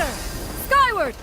Scatter! Skyward!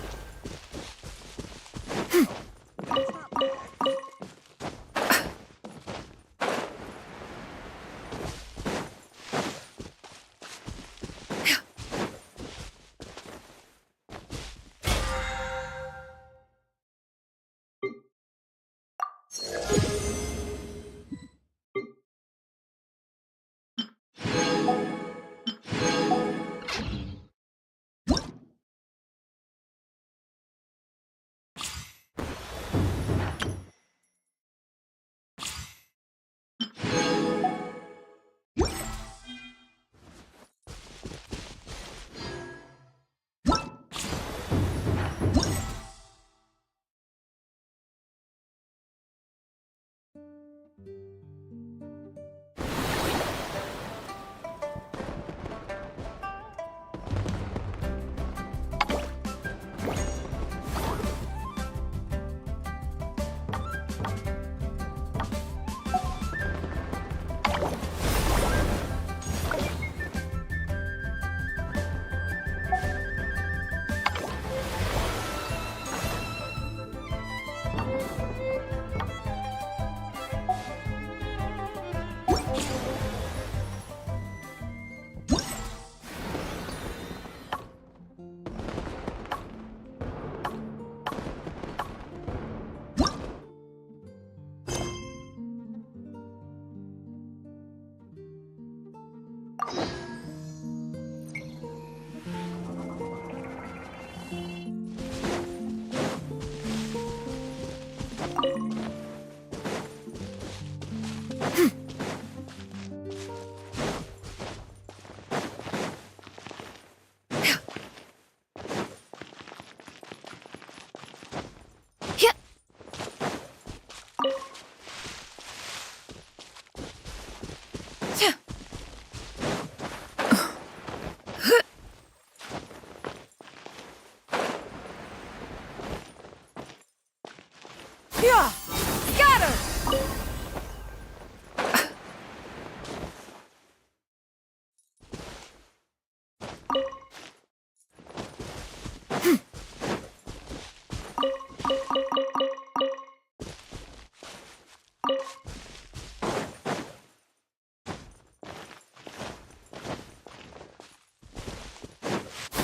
Yeah! Scatter!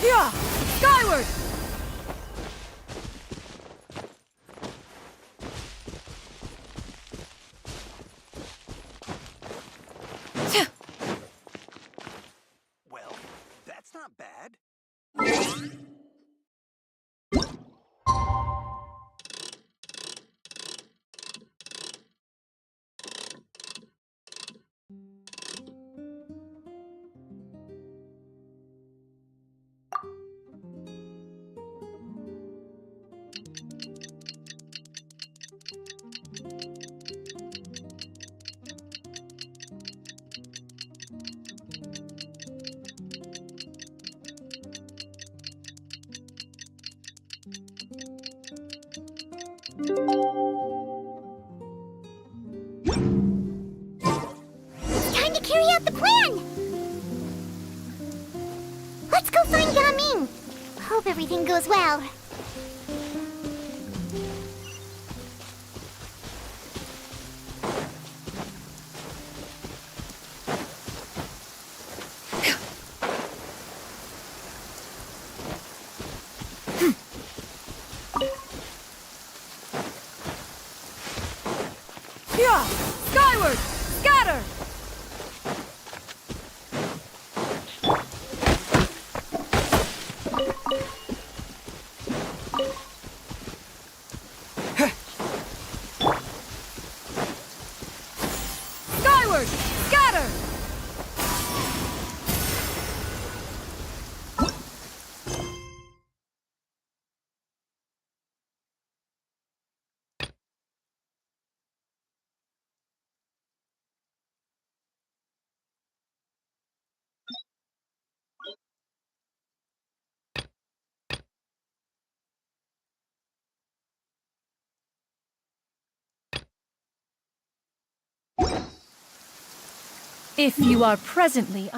Yeah! Skyward! Well, that's not bad. Time to carry out the plan! Let's go find Yaming! Hope everything goes well. Yeah! Skyward! Scatter! Skyward! Scatter! If you are presently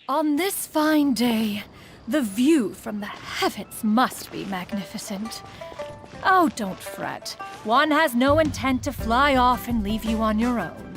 On this fine day, the view from the heavens must be magnificent. Oh, don't fret. One has no intent to fly off and leave you on your own.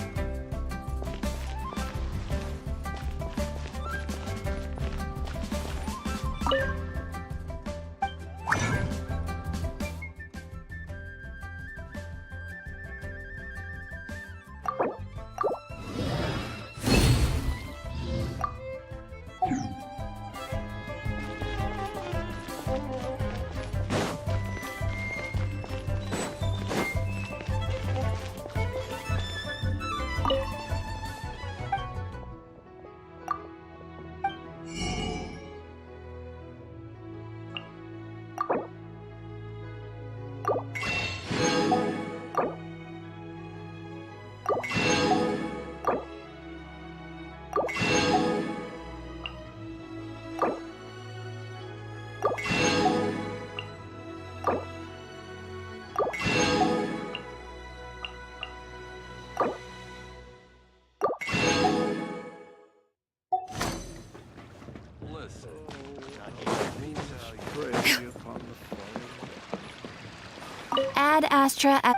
Ad Astra at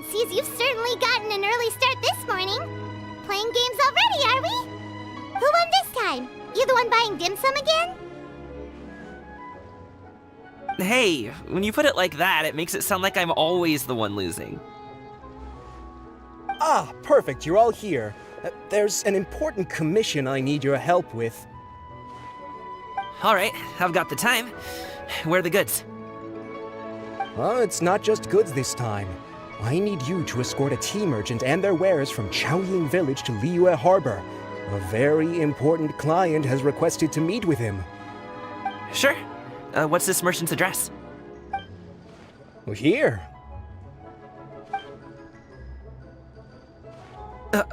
Sees you've certainly gotten an early start this morning. Playing games already, are we? Who won this time? You the one buying dim sum again? Hey, when you put it like that, it makes it sound like I'm always the one losing. Ah, perfect, you're all here. There's an important commission I need your help with. Alright, I've got the time. Where are the goods? It's not just goods this time. I need you to escort a tea merchant and their wares from Chaoying Village to Liyue Harbor. A very important client has requested to meet with him. Sure. What's this merchant's address? Well, here. If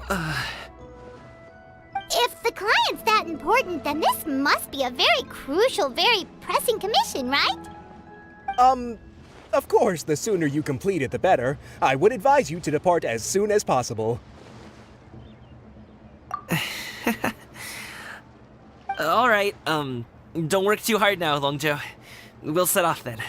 the client's that important, then this must be a very crucial, very pressing commission, right? Of course, the sooner you complete it, the better. I would advise you to depart as soon as possible. Alright, don't work too hard now, Longzhou. We'll set off then.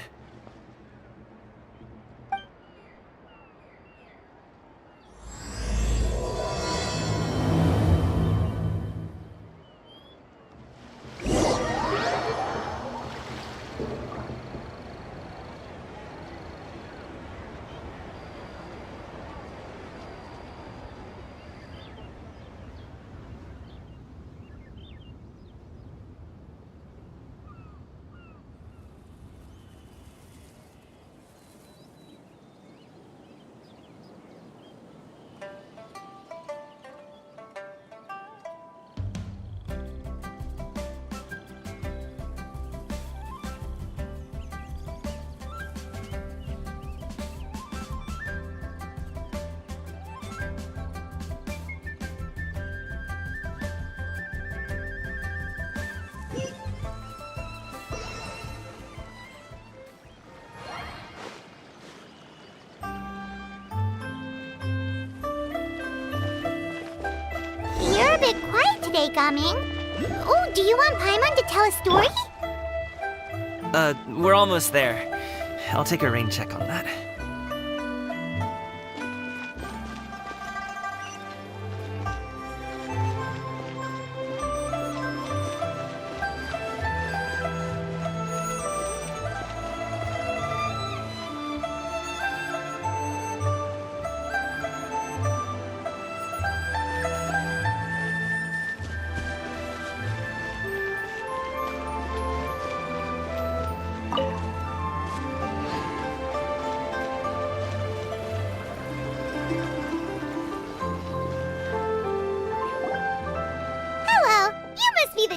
You're a bit quiet today, Gaming. Oh, do you want Paimon to tell a story? We're almost there. I'll take a rain check on that.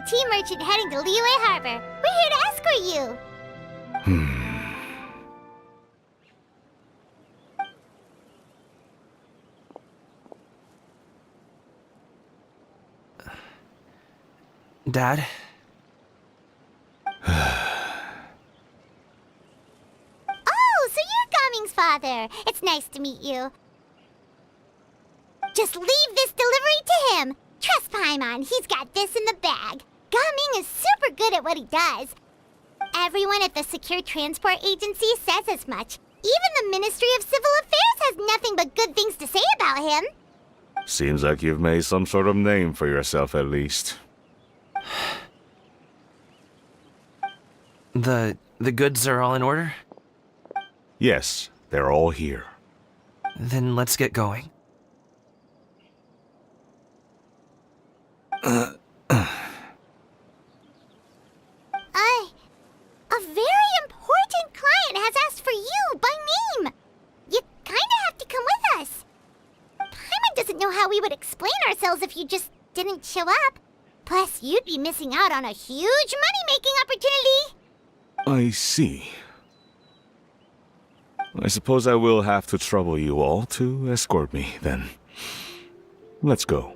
a tea merchant heading to Liyue Harbor. We're here to escort you. Dad? Oh, so you're Gaming's father. It's nice to meet you. Just leave this delivery to him. Trust Paimon, he's got this in the bag. Gaming is super good at what he does. Everyone at the Secure Transport Agency says as much. Even the Ministry of Civil Affairs has nothing but good things to say about him. Seems like you've made some sort of name for yourself at least. The goods are all in order? Yes, they're all here. Then let's get going. A very important client has asked for you by name. You kinda have to come with us. Paimon doesn't know how we would explain ourselves if you just didn't show up. Plus, you'd be missing out on a huge money-making opportunity. I see. I suppose I will have to trouble you all to escort me, then. Let's go.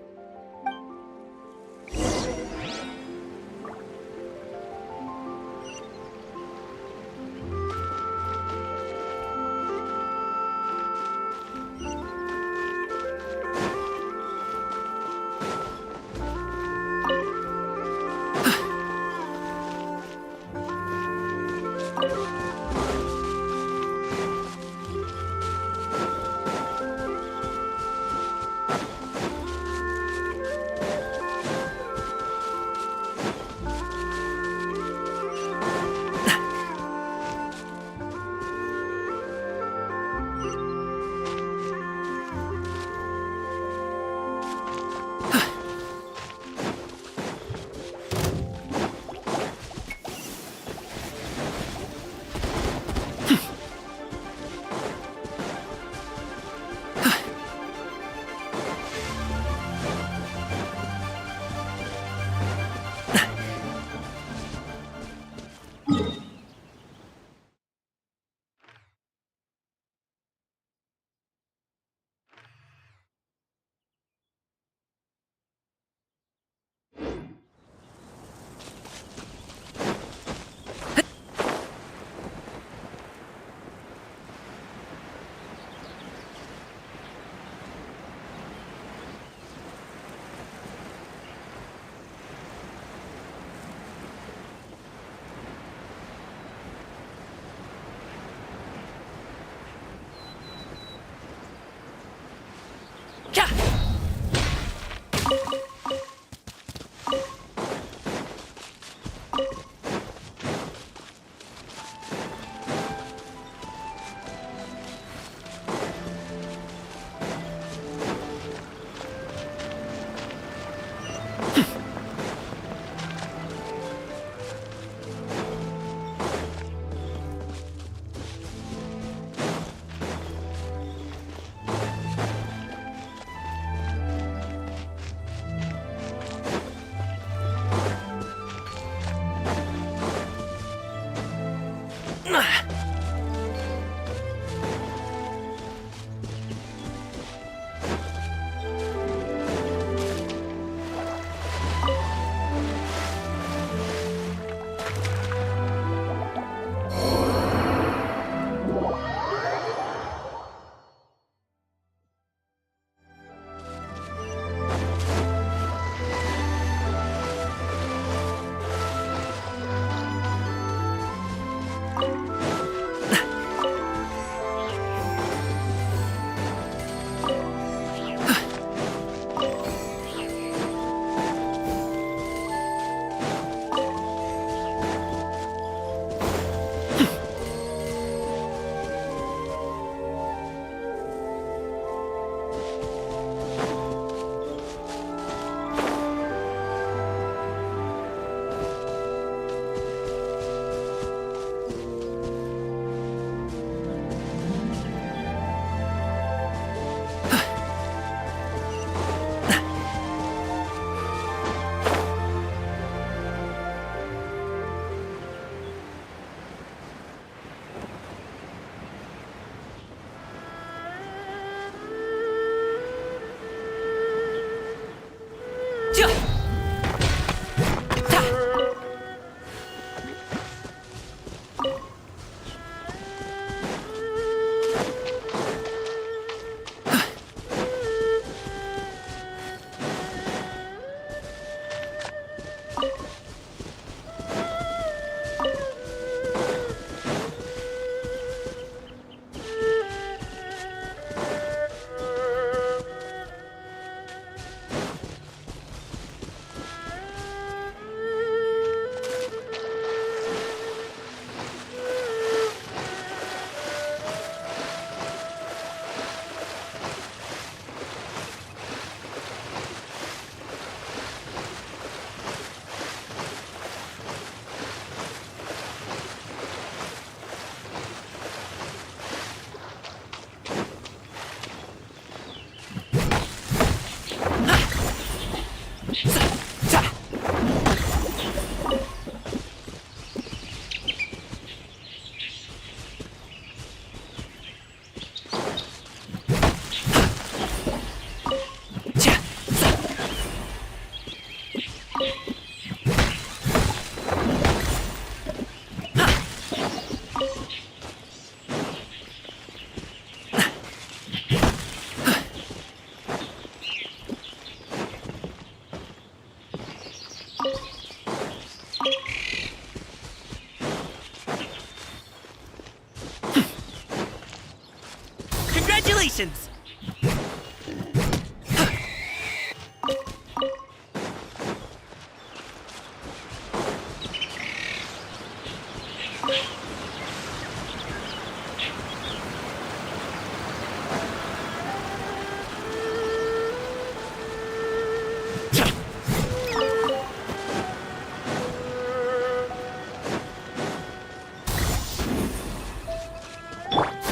Congratulations!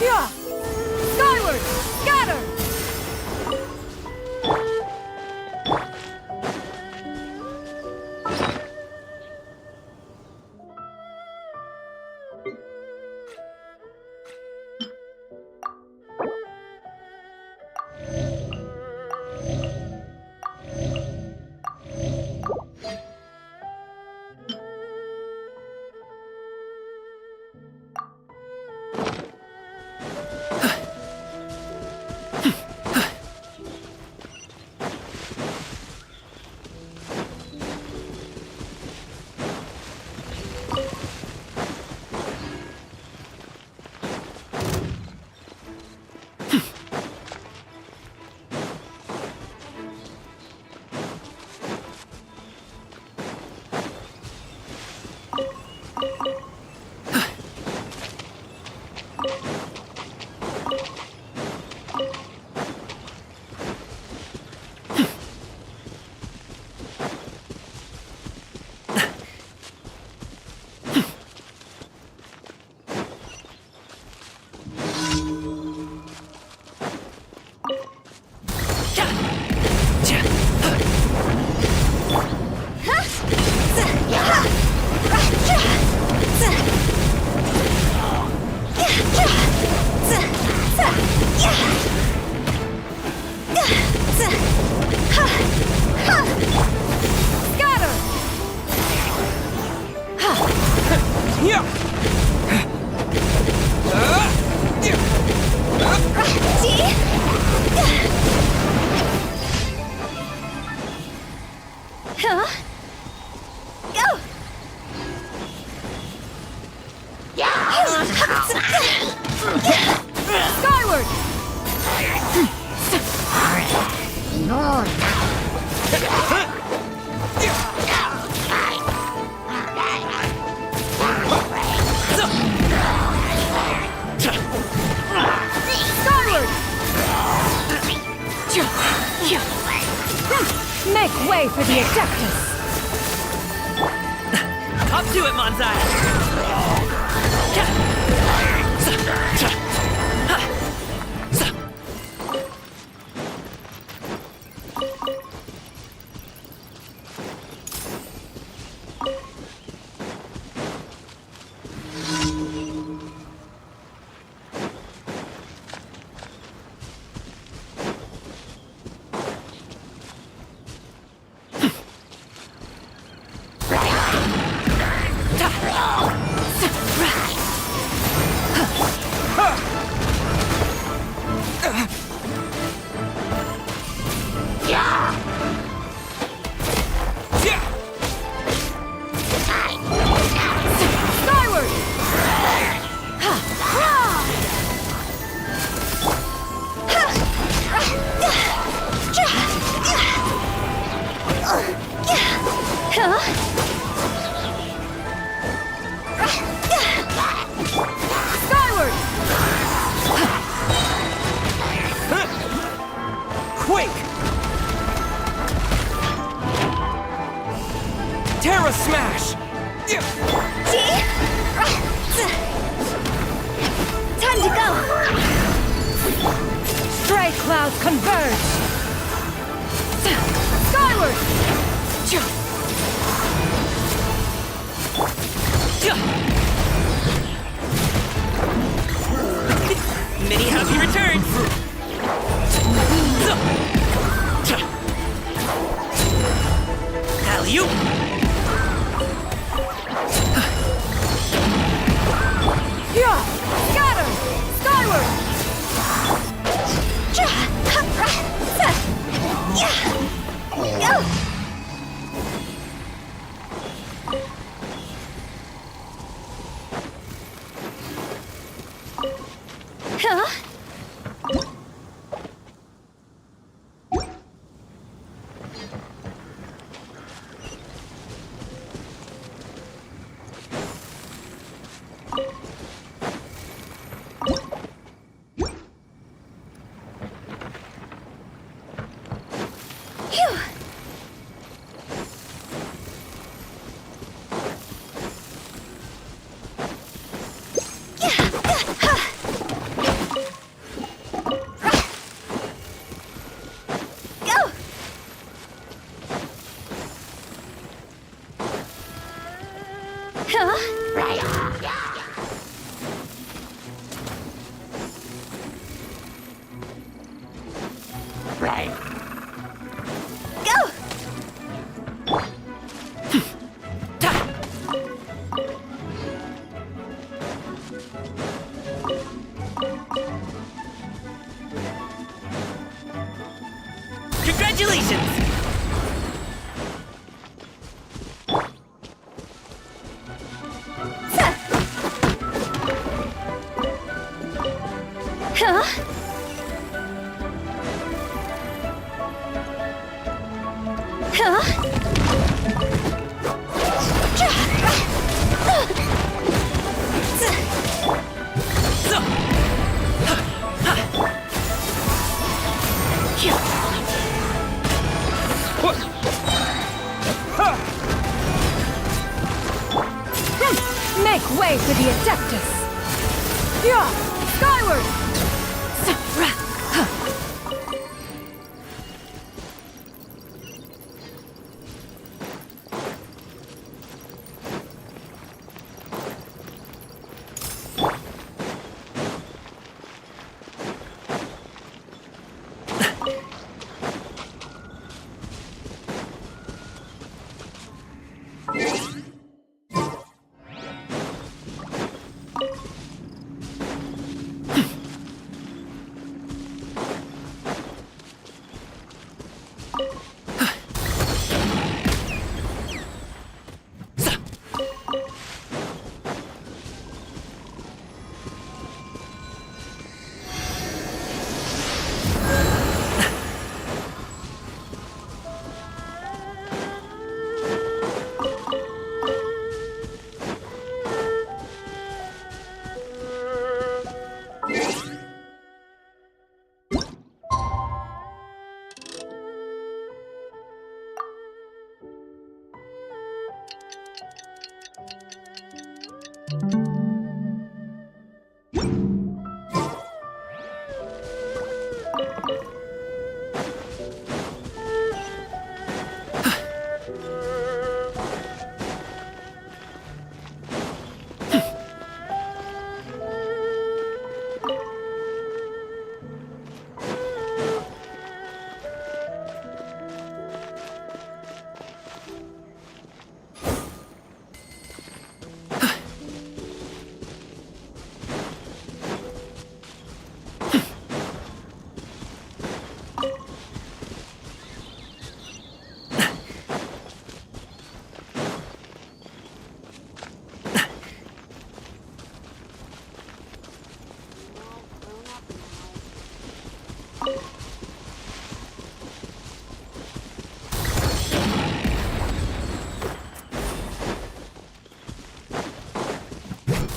Yeah! Skyward! Scatter! Huh? Go! Skyward! Skyward! Make way for the Adeptus! Up to it, Manzai! Skyward! Skyward! Quake! Terra Smash! Time to go! Stray clouds converge! Skyward! Many happy returns! Alley-oop! Yeah! Scatter! Skyward! Go! Huh? Congratulations! Huh? Make way for the Adeptus! Yeah! Skyward!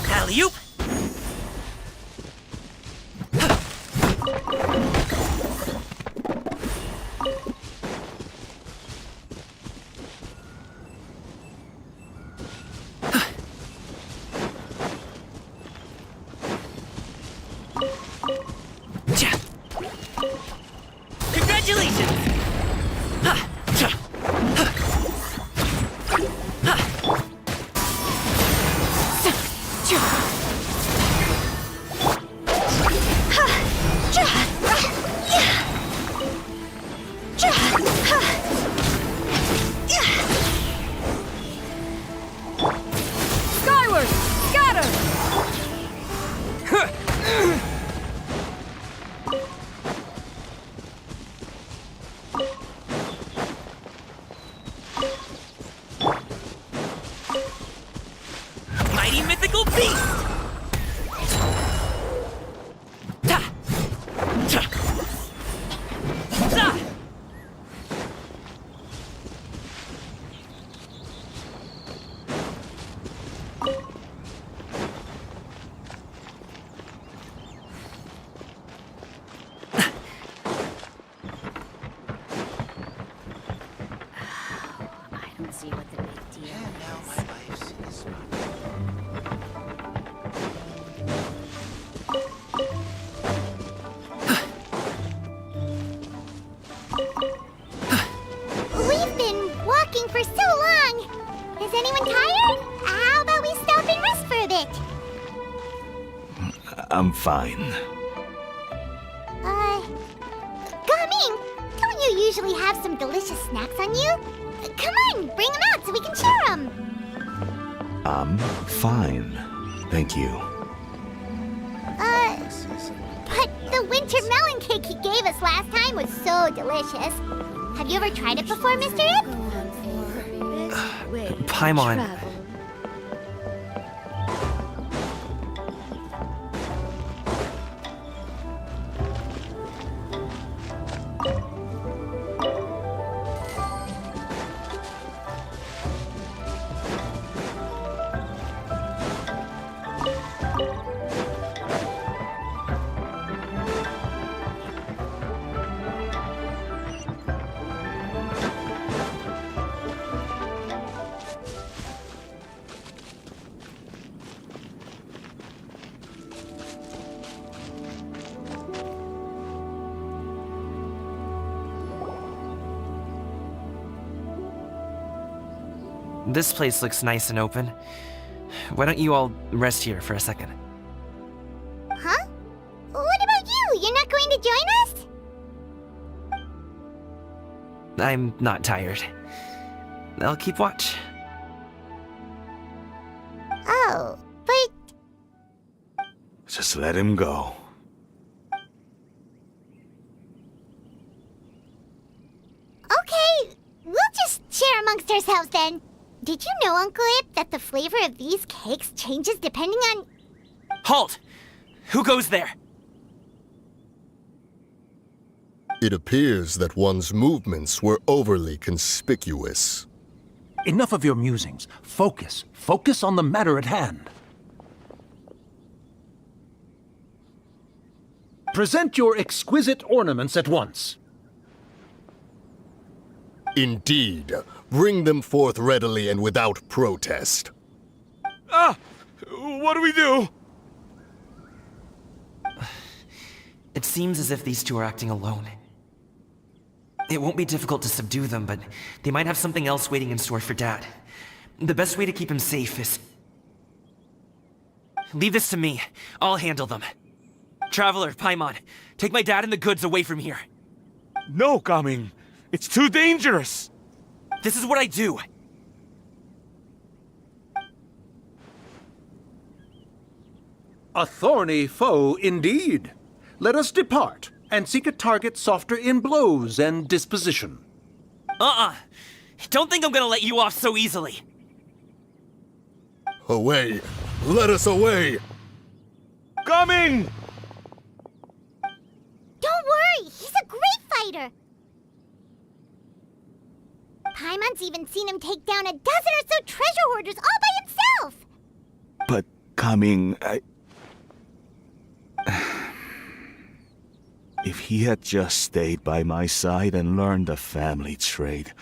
Alley-oop! Congratulations! Skyward! Scatter! Mighty mythical beast! Ta! Ta! Ta! I don't see what the big deal is. We've been walking for so long. Is anyone tired? How about we stop and rest for a bit? I'm fine. Gaming, don't you usually have some delicious snacks on you? Come on, bring them out so we can share them. I'm fine. Thank you. But the winter melon cake he gave us last time was so delicious. Have you ever tried it before, Mr. Ip? Paimon. This place looks nice and open. Why don't you all rest here for a second? Huh? What about you? You're not going to join us? I'm not tired. I'll keep watch. Oh, but Just let him go. okay, we'll just share amongst ourselves then. Did you know, Uncle Ip, that the flavor of these cakes changes depending on... Halt! Who goes there? It appears that one's movements were overly conspicuous. Enough of your musings. Focus. Focus on the matter at hand. Present your exquisite ornaments at once. Indeed. Bring them forth readily and without protest. Ah! What do we do? It seems as if these two are acting alone. It won't be difficult to subdue them, but they might have something else waiting in store for Dad. The best way to keep him safe is... Leave this to me. I'll handle them. Traveler, Paimon, take my dad and the goods away from here. No, Gaming. It's too dangerous. This is what I do. A thorny foe indeed. Let us depart and seek a target softer in blows and disposition. Don't think I'm gonna let you off so easily. Away! Let us away! Coming! Don't worry, he's a great fighter. Paimon's even seen him take down a dozen or so treasure hoarders all by himself. But Coming, If he had just stayed by my side and learned the family trade,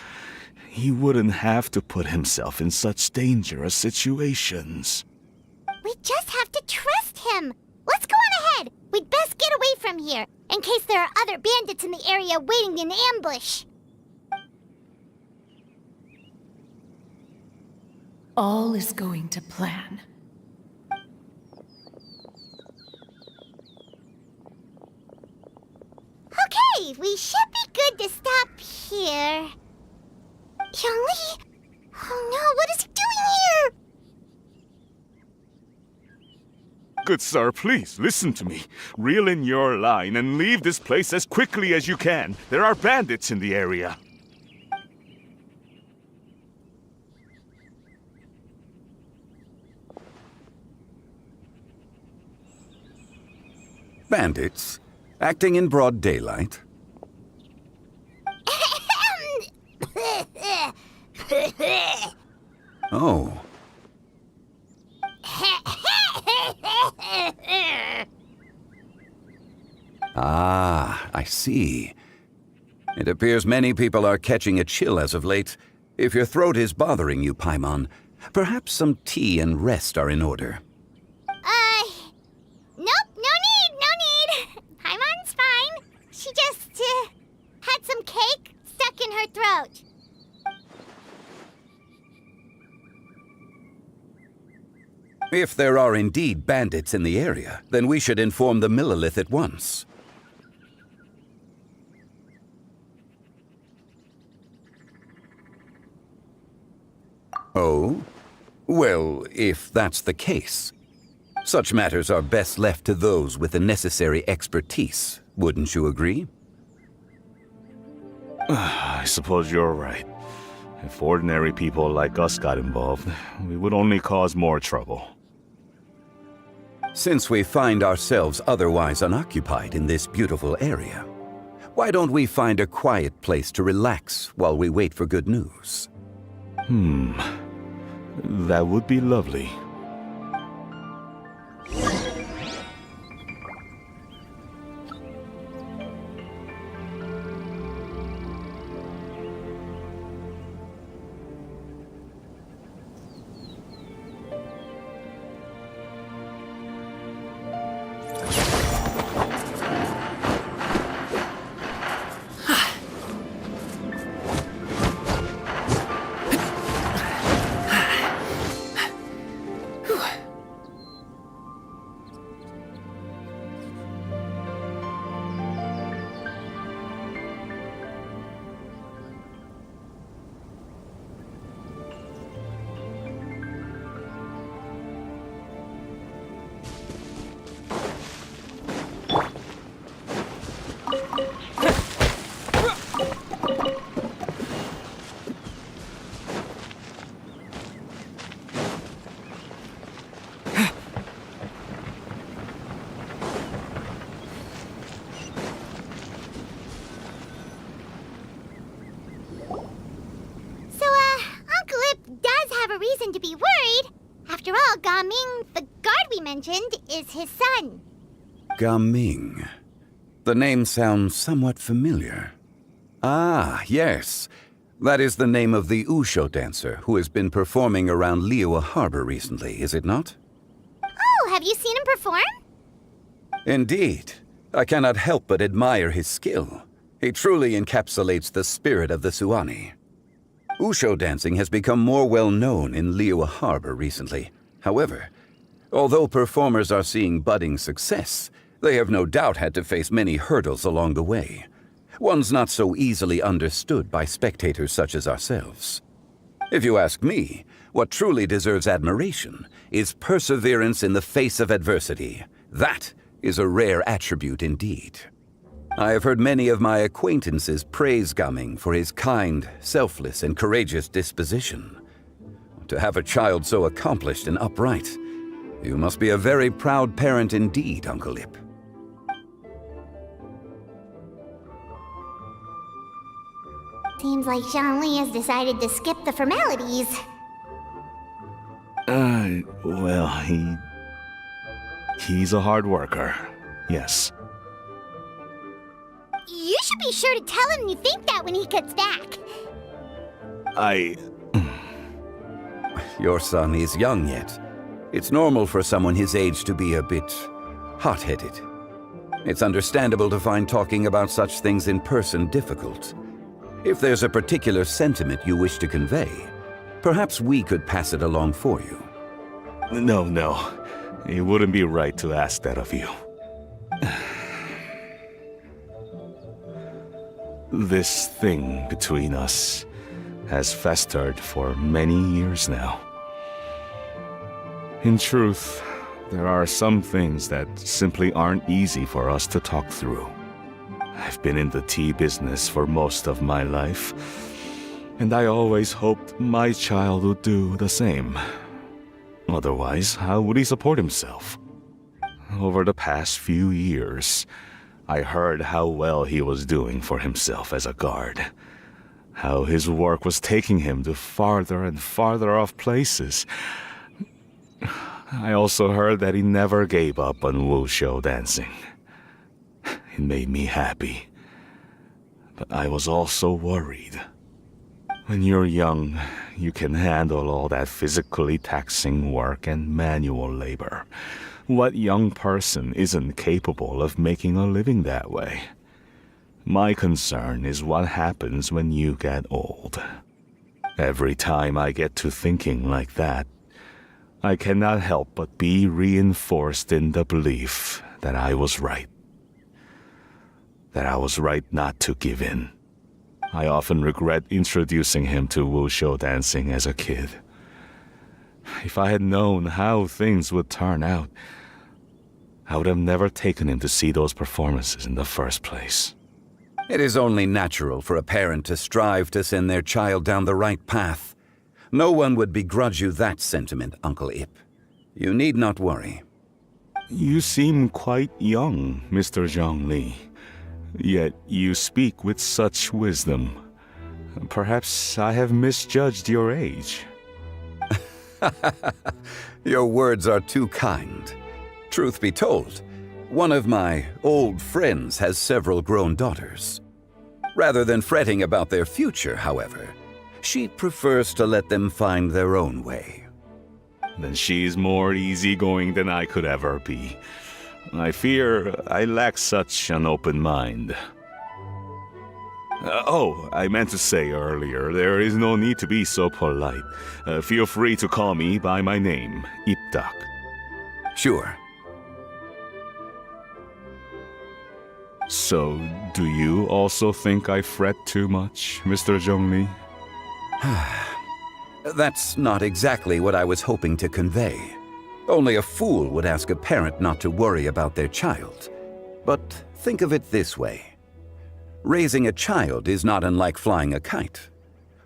he wouldn't have to put himself in such dangerous situations. We just have to trust him. Let's go on ahead. We'd best get away from here, in case there are other bandits in the area waiting in ambush. All is going to plan. Okay, we should be good to stop here. Youngli? Oh no, what is he doing here? Good sir, please, listen to me. Reel in your line and leave this place as quickly as you can. There are bandits in the area. Bandits? Acting in broad daylight? Oh. Ah, I see. It appears many people are catching a chill as of late. If your throat is bothering you, Paimon, perhaps some tea and rest are in order. Nope, no need. Paimon's fine. She just, had some cake stuck in her throat. If there are indeed bandits in the area, then we should inform the Millilith at once. Oh? Well, if that's the case, such matters are best left to those with the necessary expertise, wouldn't you agree? I suppose you're right. If ordinary people like us got involved, we would only cause more trouble. Since we find ourselves otherwise unoccupied in this beautiful area, why don't we find a quiet place to relax while we wait for good news? That would be lovely. To be worried. After all, Gaming, the guard we mentioned, is his son. Gaming. The name sounds somewhat familiar. Ah, yes. That is the name of the Usho dancer who has been performing around Liyue Harbor recently, is it not? Oh, have you seen him perform? Indeed. I cannot help but admire his skill. He truly encapsulates the spirit of the Suani. Usho dancing has become more well-known in Liyue Harbor recently. However, although performers are seeing budding success, they have no doubt had to face many hurdles along the way. One's not so easily understood by spectators such as ourselves. If you ask me, what truly deserves admiration is perseverance in the face of adversity. That is a rare attribute indeed. I have heard many of my acquaintances praise Gaming for his kind, selfless, and courageous disposition. To have a child so accomplished and upright, you must be a very proud parent indeed, Uncle Lip. Seems like Zhongli has decided to skip the formalities. Well, he's a hard worker. Yes. You should be sure to tell him you think that when he gets back. Your son is young yet. It's normal for someone his age to be a bit hot-headed. It's understandable to find talking about such things in person difficult. If there's a particular sentiment you wish to convey, perhaps we could pass it along for you. No. It wouldn't be right to ask that of you. This thing between us has festered for many years now. In truth, there are some things that simply aren't easy for us to talk through. I've been in the tea business for most of my life, and I always hoped my child would do the same. Otherwise, how would he support himself? Over the past few years, I heard how well he was doing for himself as a guard. How his work was taking him to farther and farther off places. I also heard that he never gave up on wushu dancing. It made me happy. But I was also worried. When you're young, you can handle all that physically taxing work and manual labor. What young person isn't capable of making a living that way? My concern is what happens when you get old. Every time I get to thinking like that, I cannot help but be reinforced in the belief that I was right. That I was right not to give in. I often regret introducing him to wushu dancing as a kid. If I had known how things would turn out, I would have never taken him to see those performances in the first place. It is only natural for a parent to strive to send their child down the right path. No one would begrudge you that sentiment, Uncle Ip. You need not worry. You seem quite young, Mr. Zhongli. Yet you speak with such wisdom. Perhaps I have misjudged your age. Your words are too kind. Truth be told, one of my old friends has several grown daughters. Rather than fretting about their future, however, she prefers to let them find their own way. Then she's more easygoing than I could ever be. I fear I lack such an open mind. I meant to say earlier, there is no need to be so polite. Feel free to call me by my name, Ipdak. Sure. So, do you also think I fret too much, Mr. Zhongli? That's not exactly what I was hoping to convey. Only a fool would ask a parent not to worry about their child. But think of it this way. Raising a child is not unlike flying a kite.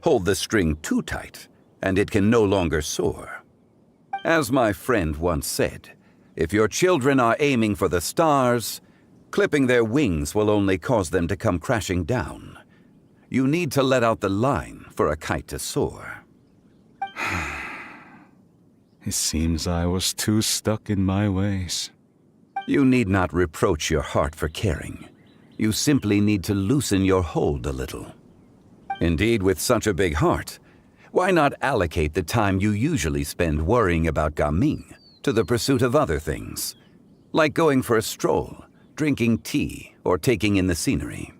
Hold the string too tight, and it can no longer soar. As my friend once said, if your children are aiming for the stars, clipping their wings will only cause them to come crashing down. You need to let out the line for a kite to soar. It seems I was too stuck in my ways. You need not reproach your heart for caring. You simply need to loosen your hold a little. Indeed, with such a big heart, why not allocate the time you usually spend worrying about Gaming to the pursuit of other things, like going for a stroll, drinking tea, or taking in the scenery?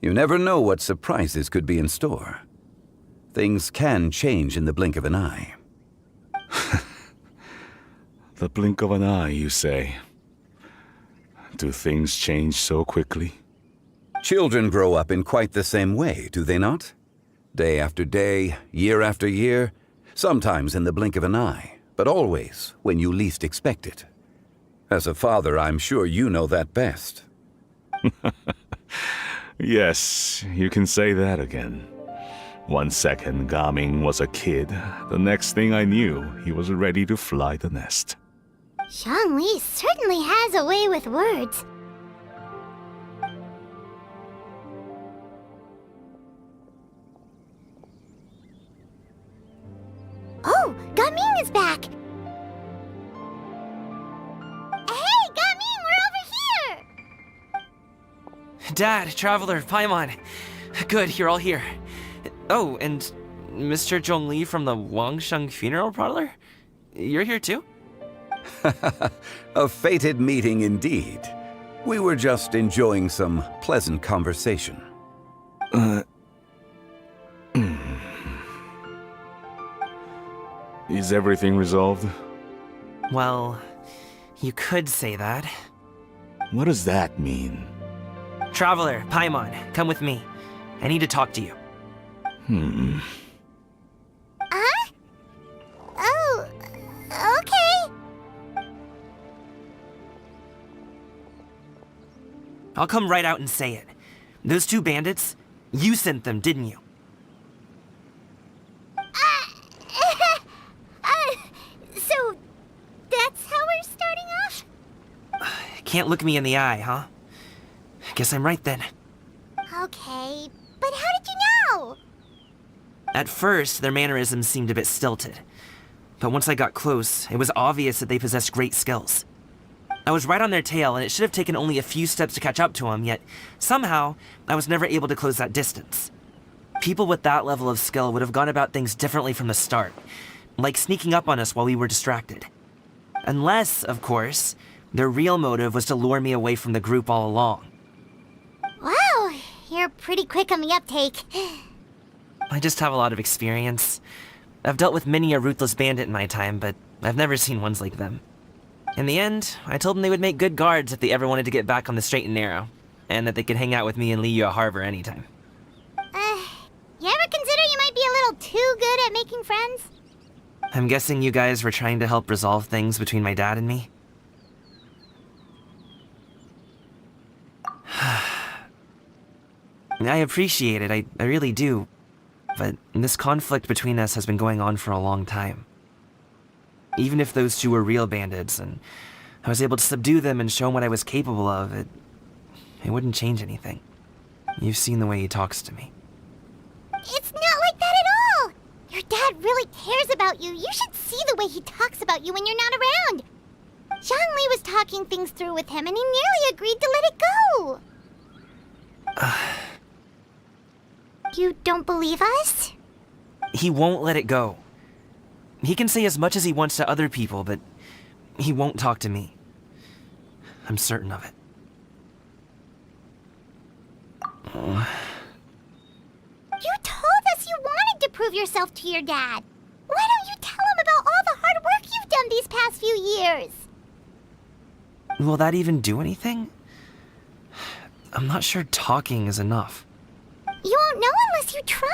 You never know what surprises could be in store. Things can change in the blink of an eye. The blink of an eye, you say? Do things change so quickly? Children grow up in quite the same way, do they not? Day after day, year after year, sometimes in the blink of an eye, but always when you least expect it. As a father, I'm sure you know that best. Yes, you can say that again. 1 second, Gaming was a kid. The next thing I knew, he was ready to fly the nest. Zhongli certainly has a way with words. Oh, Gaming is back! Hey, Gaming, we're over here! Dad, Traveler, Paimon. Good, you're all here. Oh, and Mr. Zhongli from the Wangsheng Funeral Parlor? You're here too? A fated meeting indeed. We were just enjoying some pleasant conversation. Is everything resolved? Well, you could say that. What does that mean? Traveler, Paimon, come with me. I need to talk to you. Oh, okay. I'll come right out and say it. Those two bandits, you sent them, didn't you? So that's how we're starting off? Can't look me in the eye, huh? Guess I'm right then. Okay, but how did you know? At first, their mannerisms seemed a bit stilted. But once I got close, it was obvious that they possessed great skills. I was right on their tail, and it should have taken only a few steps to catch up to them, yet somehow, I was never able to close that distance. People with that level of skill would have gone about things differently from the start, like sneaking up on us while we were distracted. Unless, of course, their real motive was to lure me away from the group all along. Wow, you're pretty quick on the uptake. I just have a lot of experience. I've dealt with many a ruthless bandit in my time, but I've never seen ones like them. In the end, I told them they would make good guards if they ever wanted to get back on the straight and narrow, and that they could hang out with me in Liyue Harbor anytime. You ever consider you might be a little too good at making friends? I'm guessing you guys were trying to help resolve things between my dad and me? I appreciate it, I really do. But this conflict between us has been going on for a long time. Even if those two were real bandits, and I was able to subdue them and show him what I was capable of, it wouldn't change anything. You've seen the way he talks to me. It's not like that at all! Your dad really cares about you. You should see the way he talks about you when you're not around. Zhongli was talking things through with him, and he nearly agreed to let it go. You don't believe us? He won't let it go. He can say as much as he wants to other people, but he won't talk to me. I'm certain of it. You told us you wanted to prove yourself to your dad. Why don't you tell him about all the hard work you've done these past few years? Will that even do anything? I'm not sure talking is enough. You won't know unless you try.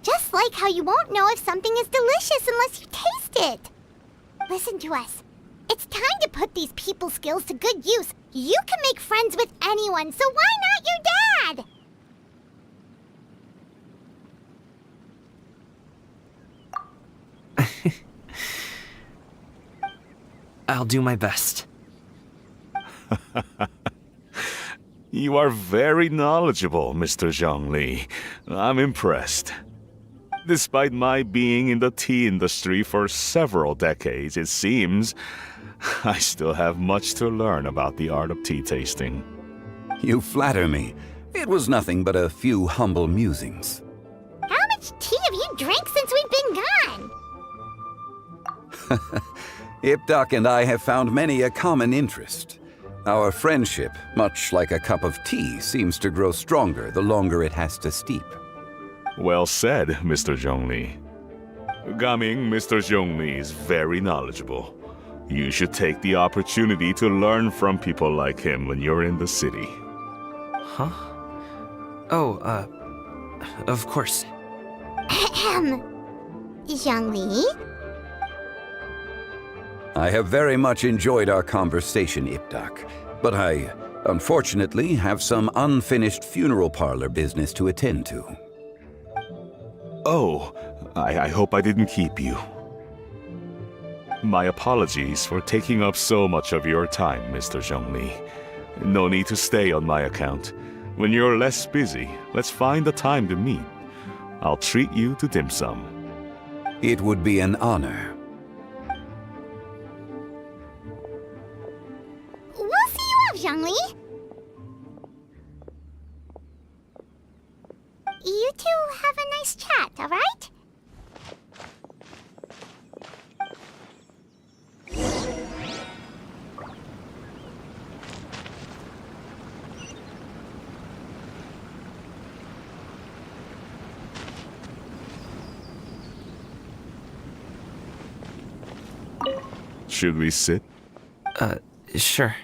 Just like how you won't know if something is delicious unless you taste it. Listen to us. It's time to put these people skills to good use. You can make friends with anyone, so why not your dad? I'll do my best. You are very knowledgeable, Mr. Zhongli. I'm impressed. Despite my being in the tea industry for several decades, it seems I still have much to learn about the art of tea tasting. You flatter me. It was nothing but a few humble musings. How much tea have you drank since we've been gone? Ipdak and I have found many a common interest. Our friendship, much like a cup of tea, seems to grow stronger the longer it has to steep. Well said, Mr. Zhongli. Gaming, Mr. Zhongli is very knowledgeable. You should take the opportunity to learn from people like him when you're in the city. Huh? Oh, of course. Ahem. Zhongli? I have very much enjoyed our conversation, Ipdak, but I, unfortunately, have some unfinished funeral parlor business to attend to. Oh, I hope I didn't keep you. My apologies for taking up so much of your time, Mr. Zhongli. No need to stay on my account. When you're less busy, let's find a time to meet. I'll treat you to dim sum. It would be an honor. We'll see you off, Zhongli. You two have a nice chat, all right? Should we sit? Sure.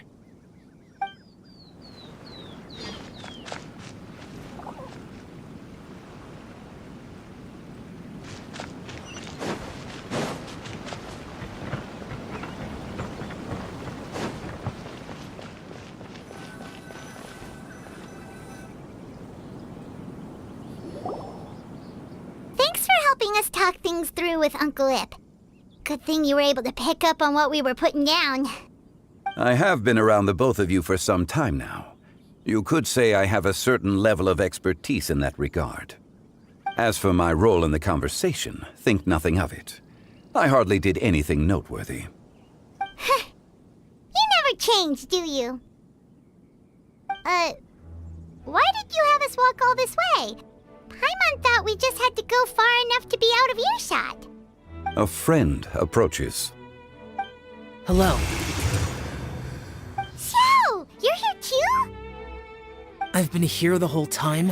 Thanks for helping us talk things through with Uncle Ip. Good thing you were able to pick up on what we were putting down. I have been around the both of you for some time now. You could say I have a certain level of expertise in that regard. As for my role in the conversation, think nothing of it. I hardly did anything noteworthy. You never change, do you? Why did you have us walk all this way? Paimon thought we just had to go far enough to be out of earshot. A friend approaches. Hello. So, you're here too? I've been here the whole time?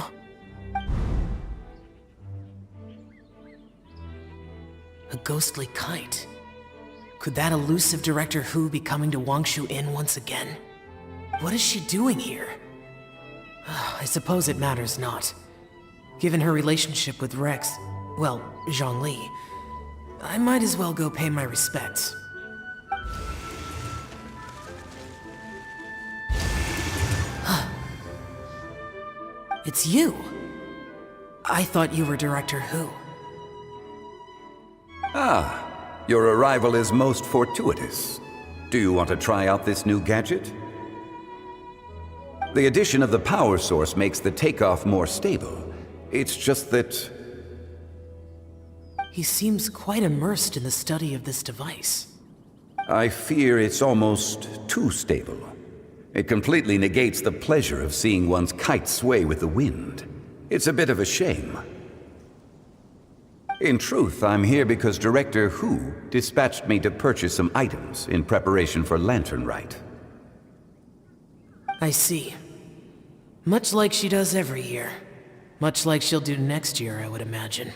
A ghostly kite. Could that elusive Director Hu be coming to Wangshu Inn once again? What is she doing here? I suppose it matters not. Given her relationship with Rex, well, Zhongli, I might as well go pay my respects. It's you. I thought you were Director Who. Ah, your arrival is most fortuitous. Do you want to try out this new gadget? The addition of the power source makes the takeoff more stable. It's just that... He seems quite immersed in the study of this device. I fear it's almost too stable. It completely negates the pleasure of seeing one's kite sway with the wind. It's a bit of a shame. In truth, I'm here because Director Who dispatched me to purchase some items in preparation for Lantern Rite. I see. Much like she does every year. Much like she'll do next year, I would imagine.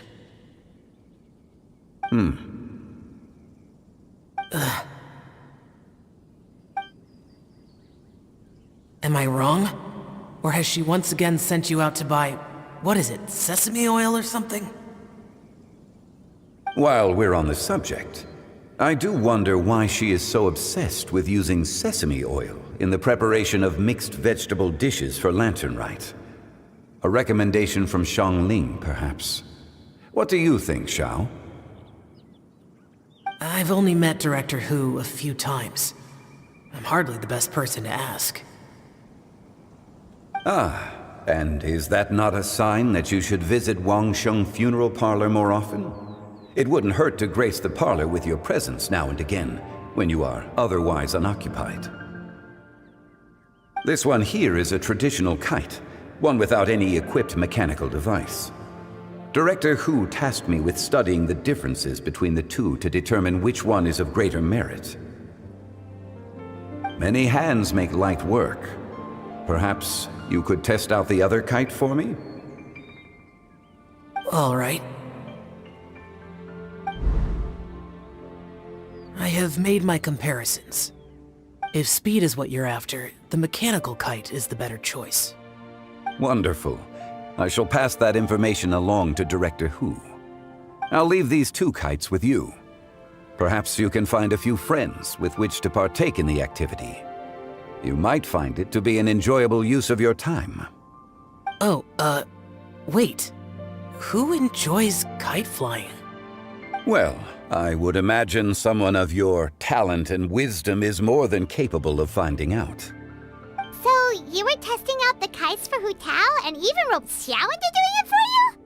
Am I wrong? Or has she once again sent you out to buy, what is it, sesame oil or something? While we're on the subject, I do wonder why she is so obsessed with using sesame oil in the preparation of mixed vegetable dishes for Lantern Rite. A recommendation from Xiangling, perhaps. What do you think, Xiao? I've only met Director Who a few times. I'm hardly the best person to ask. Ah, and is that not a sign that you should visit Wangsheng Funeral Parlor more often? It wouldn't hurt to grace the parlor with your presence now and again, when you are otherwise unoccupied. This one here is a traditional kite, one without any equipped mechanical device. Director Who tasked me with studying the differences between the two to determine which one is of greater merit. Many hands make light work. Perhaps you could test out the other kite for me? All right. I have made my comparisons. If speed is what you're after, the mechanical kite is the better choice. Wonderful. I shall pass that information along to Director Who. I'll leave these two kites with you. Perhaps you can find a few friends with which to partake in the activity. You might find it to be an enjoyable use of your time. Oh, wait. Who enjoys kite flying? Well, I would imagine someone of your talent and wisdom is more than capable of finding out. So, you were testing out the kites for Hu Tao and even roped Xiao into doing it for you?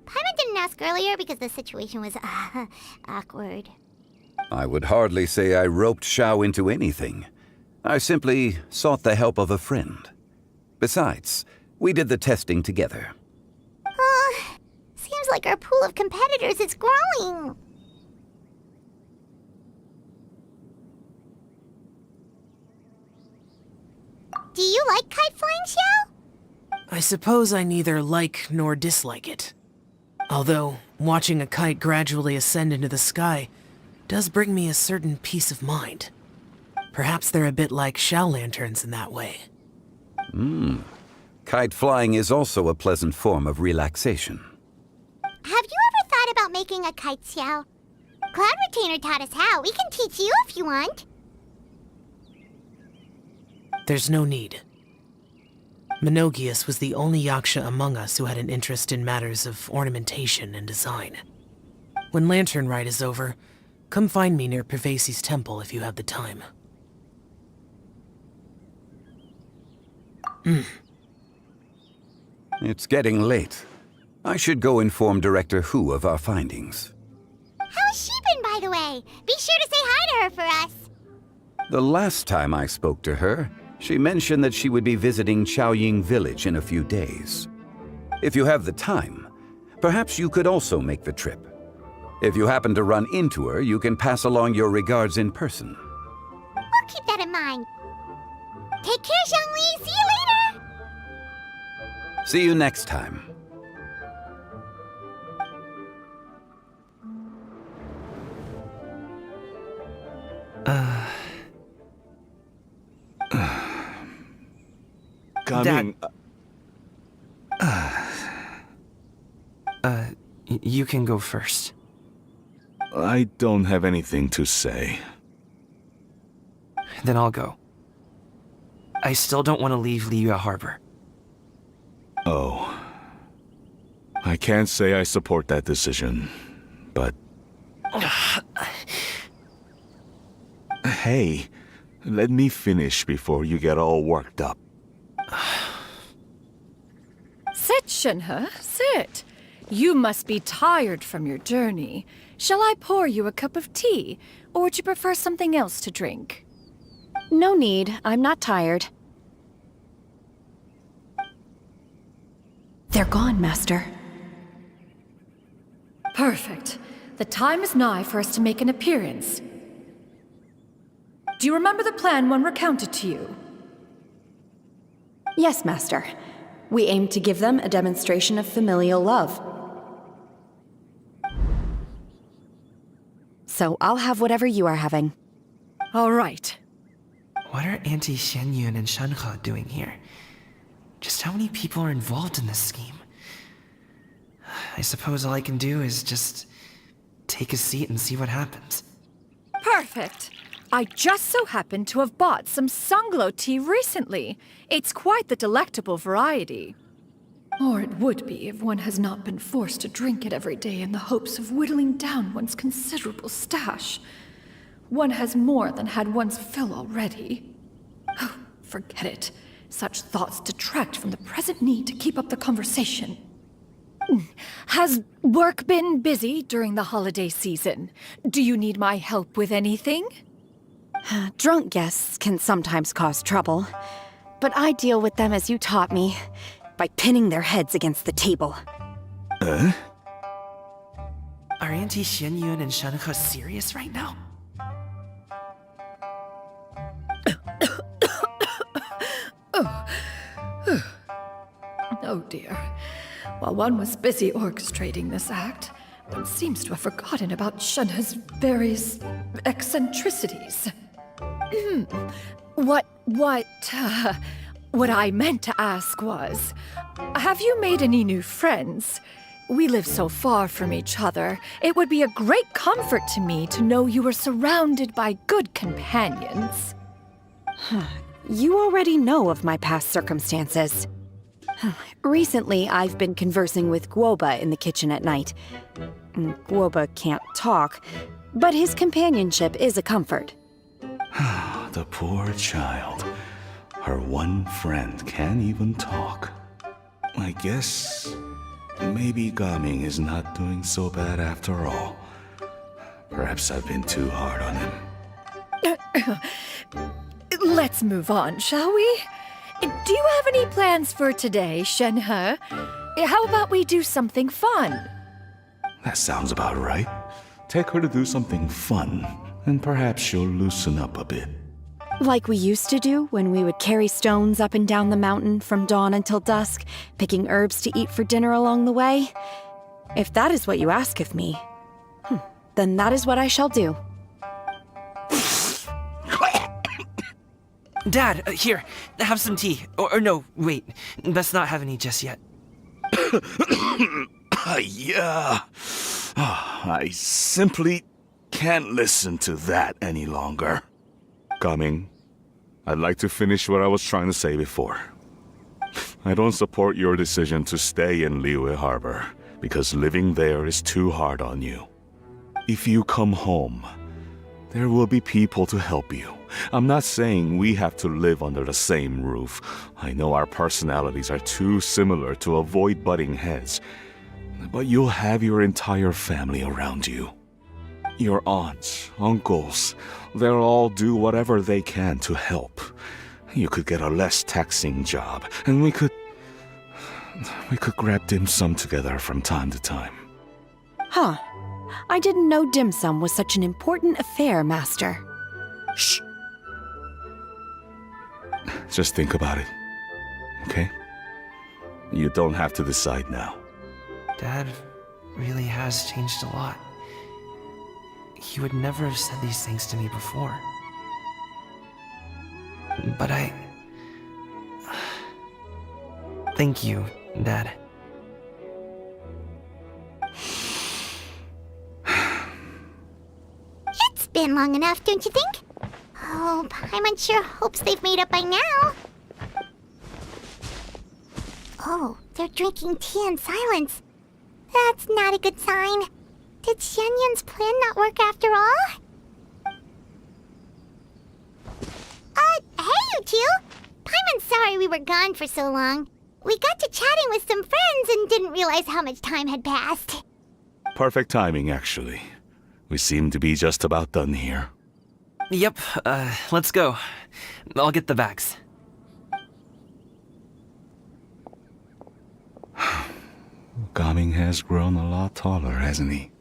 Paimon didn't ask earlier because the situation was, awkward. I would hardly say I roped Xiao into anything. I simply sought the help of a friend. Besides, we did the testing together. Seems like our pool of competitors is growing. Do you like kite flying, Xiao? I suppose I neither like nor dislike it. Although, watching a kite gradually ascend into the sky does bring me a certain peace of mind. Perhaps they're a bit like Xiao lanterns in that way. Kite flying is also a pleasant form of relaxation. Have you ever thought about making a kite, Xiao? Cloud Retainer taught us how. We can teach you if you want. There's no need. Menogias was the only yaksha among us who had an interest in matters of ornamentation and design. When Lantern Rite is over, come find me near Pervasi's temple if you have the time. It's getting late. I should go inform Director Who of our findings. How's she been, by the way? Be sure to say hi to her for us. The last time I spoke to her, she mentioned that she would be visiting Chaoying Village in a few days. If you have the time, perhaps you could also make the trip. If you happen to run into her, you can pass along your regards in person. We'll keep that in mind. Take care, Xiangli. See you later. See you next time. Coming. You can go first. I don't have anything to say. Then I'll go. I still don't want to leave Liyue Harbor. Oh. I can't say I support that decision, but... Hey, let me finish before you get all worked up. Sit, Shenhe, sit. You must be tired from your journey. Shall I pour you a cup of tea, or would you prefer something else to drink? No need. I'm not tired. They're gone, Master. Perfect. The time is nigh for us to make an appearance. Do you remember the plan when recounted to you? Yes, Master. We aim to give them a demonstration of familial love. So I'll have whatever you are having. All right. What are Auntie Xianyun and Shenhe doing here? Just how many people are involved in this scheme? I suppose all I can do is just take a seat and see what happens. Perfect. I just so happen to have bought some Sunglow tea recently. It's quite the delectable variety. Or it would be if one has not been forced to drink it every day in the hopes of whittling down one's considerable stash. One has more than had one's fill already. Oh, forget it. Such thoughts detract from the present need to keep up the conversation. Has work been busy during the holiday season? Do you need my help with anything? Drunk guests can sometimes cause trouble, but I deal with them as you taught me, by pinning their heads against the table. Are Auntie Xianyun and Shenhe serious right now? Oh dear. While one was busy orchestrating this act, one seems to have forgotten about Shenhe's various eccentricities. What I meant to ask was, have you made any new friends? We live so far from each other. It would be a great comfort to me to know you were surrounded by good companions. You already know of my past circumstances. Recently, I've been conversing with Guoba in the kitchen at night. Guoba can't talk, but his companionship is a comfort. The poor child. Her one friend can't even talk. I guess maybe Gaming is not doing so bad after all. Perhaps I've been too hard on him. Let's move on, shall we? Do you have any plans for today, Shenhe? How about we do something fun? That sounds about right. Take her to do something fun, and perhaps she'll loosen up a bit. Like we used to do when we would carry stones up and down the mountain from dawn until dusk, picking herbs to eat for dinner along the way? If that is what you ask of me, then that is what I shall do. Dad, here, have some tea. Or no, wait, best not have any just yet. Yeah. I simply can't listen to that any longer. Coming. I'd like to finish what I was trying to say before. I don't support your decision to stay in Liyue Harbor, because living there is too hard on you. If you come home, there will be people to help you. I'm not saying we have to live under the same roof. I know our personalities are too similar to avoid butting heads. But you'll have your entire family around you. Your aunts, uncles, they'll all do whatever they can to help. You could get a less taxing job, and we could grab dim sum together from time to time. Huh. I didn't know dim sum was such an important affair, Master. Shh. Just think about it, okay? You don't have to decide now. Dad really has changed a lot. He would never have said these things to me before. But thank you, Dad. It's been long enough, don't you think? Oh, Paimon sure hopes they've made up by now. Oh, they're drinking tea in silence. That's not a good sign. Did Xianyun's plan not work after all? Hey you two! Paimon's sorry we were gone for so long. We got to chatting with some friends and didn't realize how much time had passed. Perfect timing, actually. We seem to be just about done here. Yep, let's go. I'll get the bags. Gaming has grown a lot taller, hasn't he?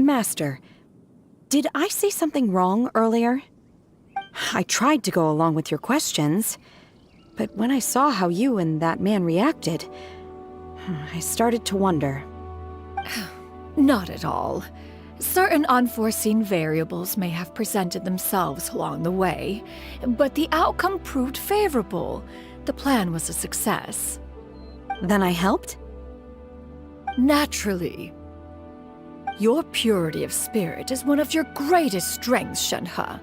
Master, did I say something wrong earlier? I tried to go along with your questions, but when I saw how you and that man reacted, I started to wonder. Not at all. Certain unforeseen variables may have presented themselves along the way, but the outcome proved favorable. The plan was a success. Then I helped? Naturally. Your purity of spirit is one of your greatest strengths, Shenhe.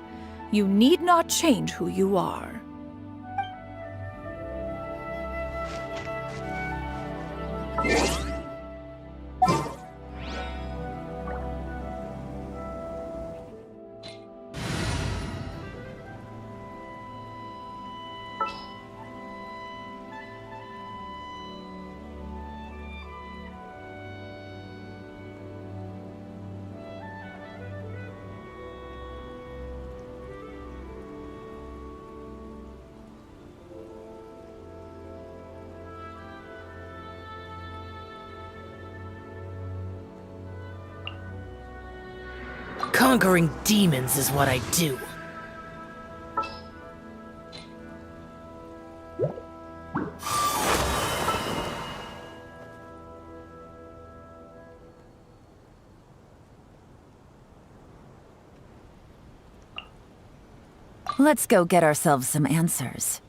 You need not change who you are. Conquering demons is what I do. Let's go get ourselves some answers.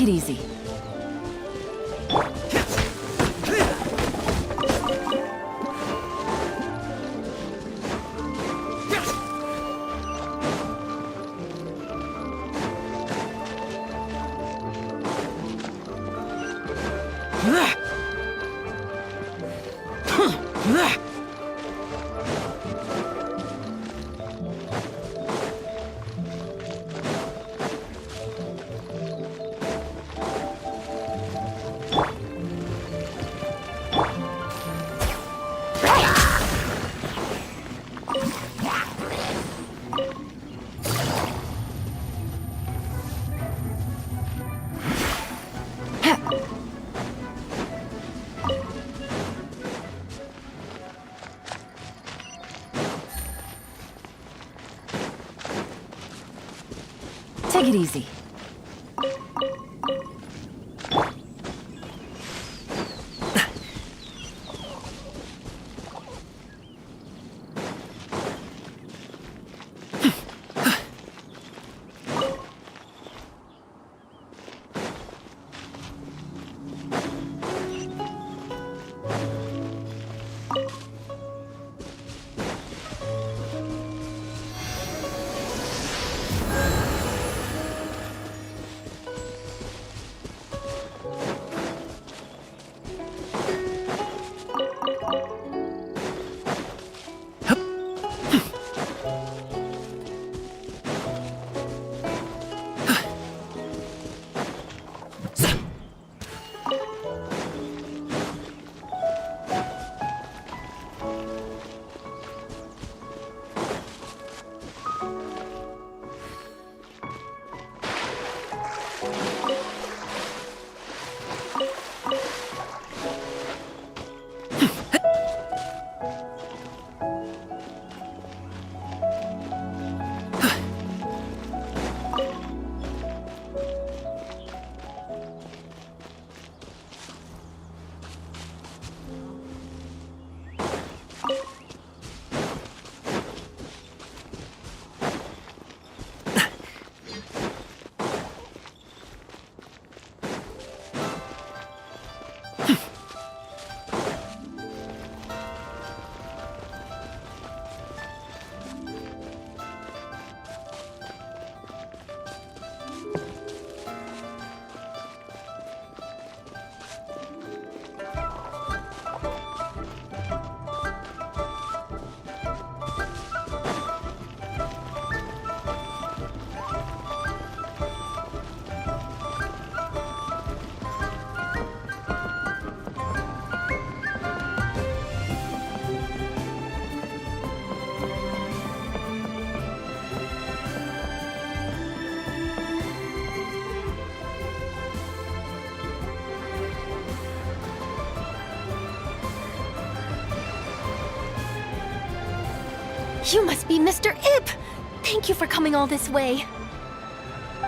it easy. Take it easy. You must be Mr. Ip! Thank you for coming all this way.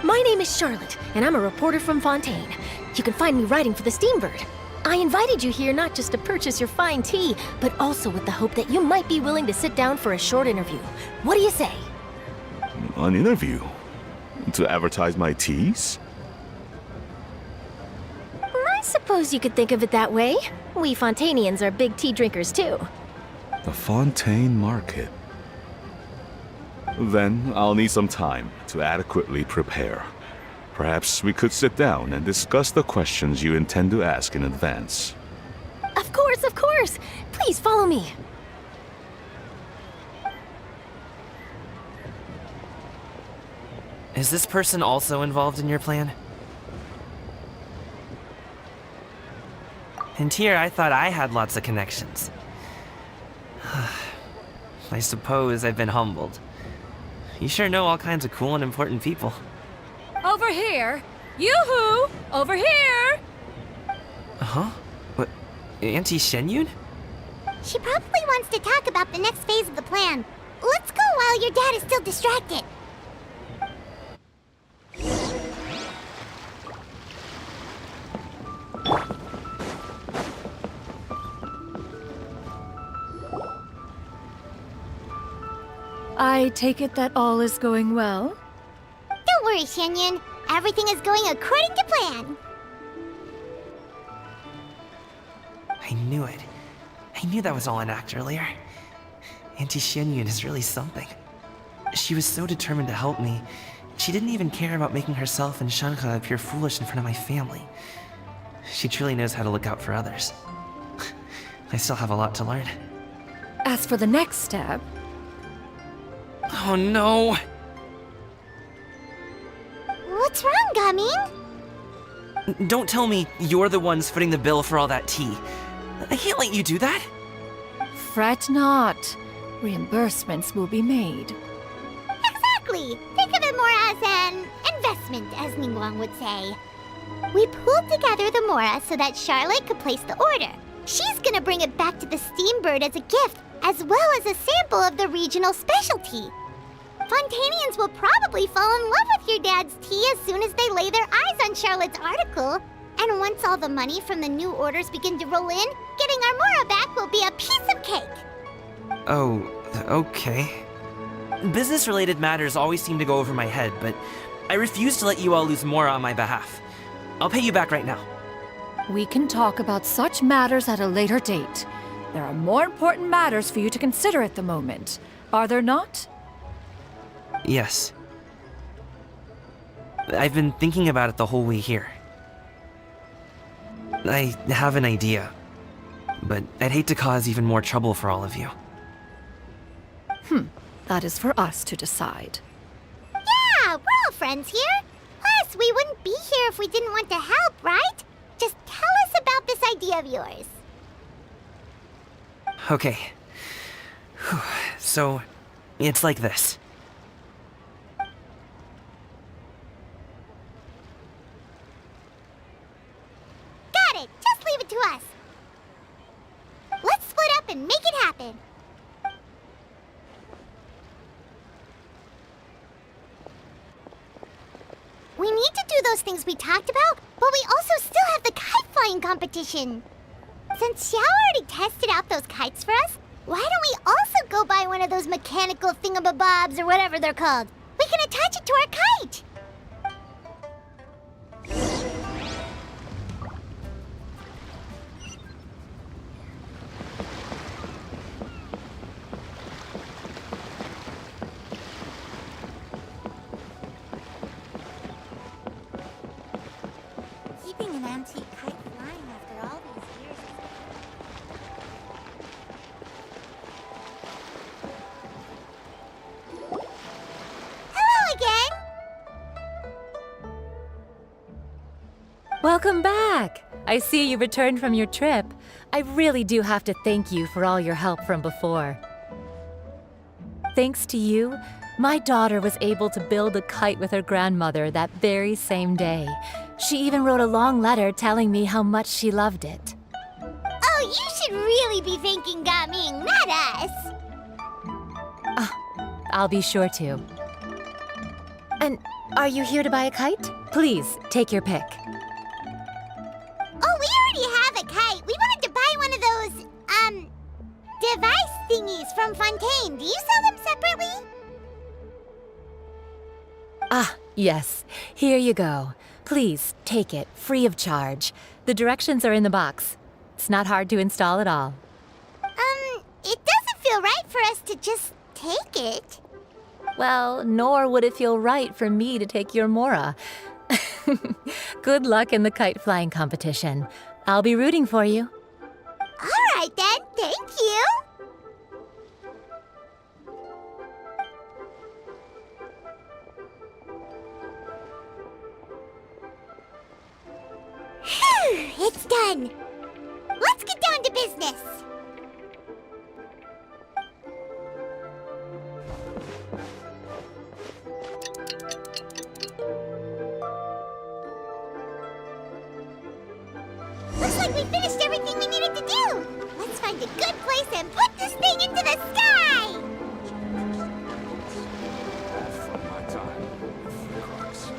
My name is Charlotte, and I'm a reporter from Fontaine. You can find me writing for the Steambird. I invited you here not just to purchase your fine tea, but also with the hope that you might be willing to sit down for a short interview. What do you say? An interview? To advertise my teas? I suppose you could think of it that way. We Fontainians are big tea drinkers too. The Fontaine Market. Then I'll need some time to adequately prepare. Perhaps we could sit down and discuss the questions you intend to ask in advance. Of course, of course! Please follow me. Is this person also involved in your plan? And here I thought I had lots of connections. I suppose I've been humbled. You sure know all kinds of cool and important people. Over here! Yoo-hoo! Over here! Huh? What? Auntie Shenyun? She probably wants to talk about the next phase of the plan. Let's go while your dad is still distracted. I take it that all is going well? Don't worry, Shenyun. Everything is going according to plan. I knew it. I knew that was all an act earlier. Auntie Xianyun is really something. She was so determined to help me. She didn't even care about making herself and Shanka appear foolish in front of my family. She truly knows how to look out for others. I still have a lot to learn. As for the next step... Oh no! What's wrong, Gaming? Don't tell me you're the ones footing the bill for all that tea. I can't let you do that. Fret not. Reimbursements will be made. Exactly! Think of it more as an investment, as Ningguang would say. We pooled together the Mora so that Charlotte could place the order. She's gonna bring it back to the Steambird as a gift, as well as a sample of the regional specialty. Fontanians will probably fall in love with your dad's tea as soon as they lay their eyes on Charlotte's article. And once all the money from the new orders begin to roll in, getting our Mora back will be a piece of cake. Oh, okay. Business-related matters always seem to go over my head, but I refuse to let you all lose Mora on my behalf. I'll pay you back right now. We can talk about such matters at a later date. There are more important matters for you to consider at the moment, are there not? Yes. I've been thinking about it the whole way here. I have an idea, but I'd hate to cause even more trouble for all of you. That is for us to decide. Yeah, we're all friends here. Plus, we wouldn't be here if we didn't want to help, right? Just tell us about this idea of yours. Okay. Whew. So, it's like this. Got it! Just leave it to us. Let's split up and make it happen. We need to do those things we talked about, but we also still have the kite flying competition. Since Xiao already tested out those kites for us, why don't we also go buy one of those mechanical thingamabobs or whatever they're called? We can attach it to our kite. Keeping an antique kite flying after all these years. Hello again! Welcome back! I see you returned from your trip. I really do have to thank you for all your help from before. Thanks to you, my daughter was able to build a kite with her grandmother that very same day. She even wrote a long letter telling me how much she loved it. Oh, you should really be thanking Gaming, not us. I'll be sure to. And are you here to buy a kite? Please, take your pick. Oh, we already have a kite. We wanted to buy one of those, device thingies from Fontaine. Do you sell them separately? Ah, yes. Here you go. Please, take it, free of charge. The directions are in the box. It's not hard to install at all. It doesn't feel right for us to just take it. Well, nor would it feel right for me to take your Mora. Good luck in the kite flying competition. I'll be rooting for you. All right then, thank you. Phew, it's done. Let's get down to business. Looks like we finished everything we needed to do. Let's find a good place and put this thing into the sky. From my time, Crux.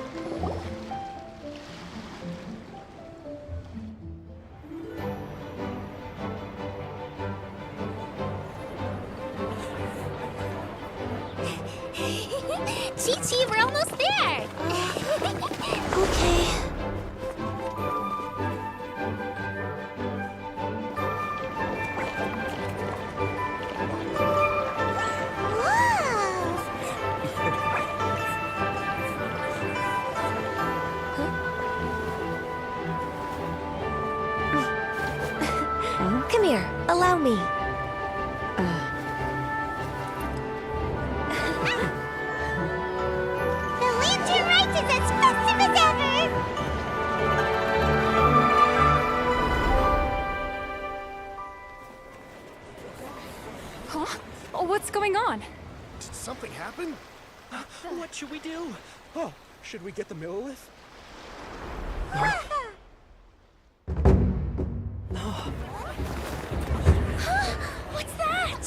See, we're almost there. Okay. Come here, allow me. The lantern rite is as festive as ever! Huh? Oh, what's going on? Did something happen? What should we do? Oh, should we get the Millilith? What's that?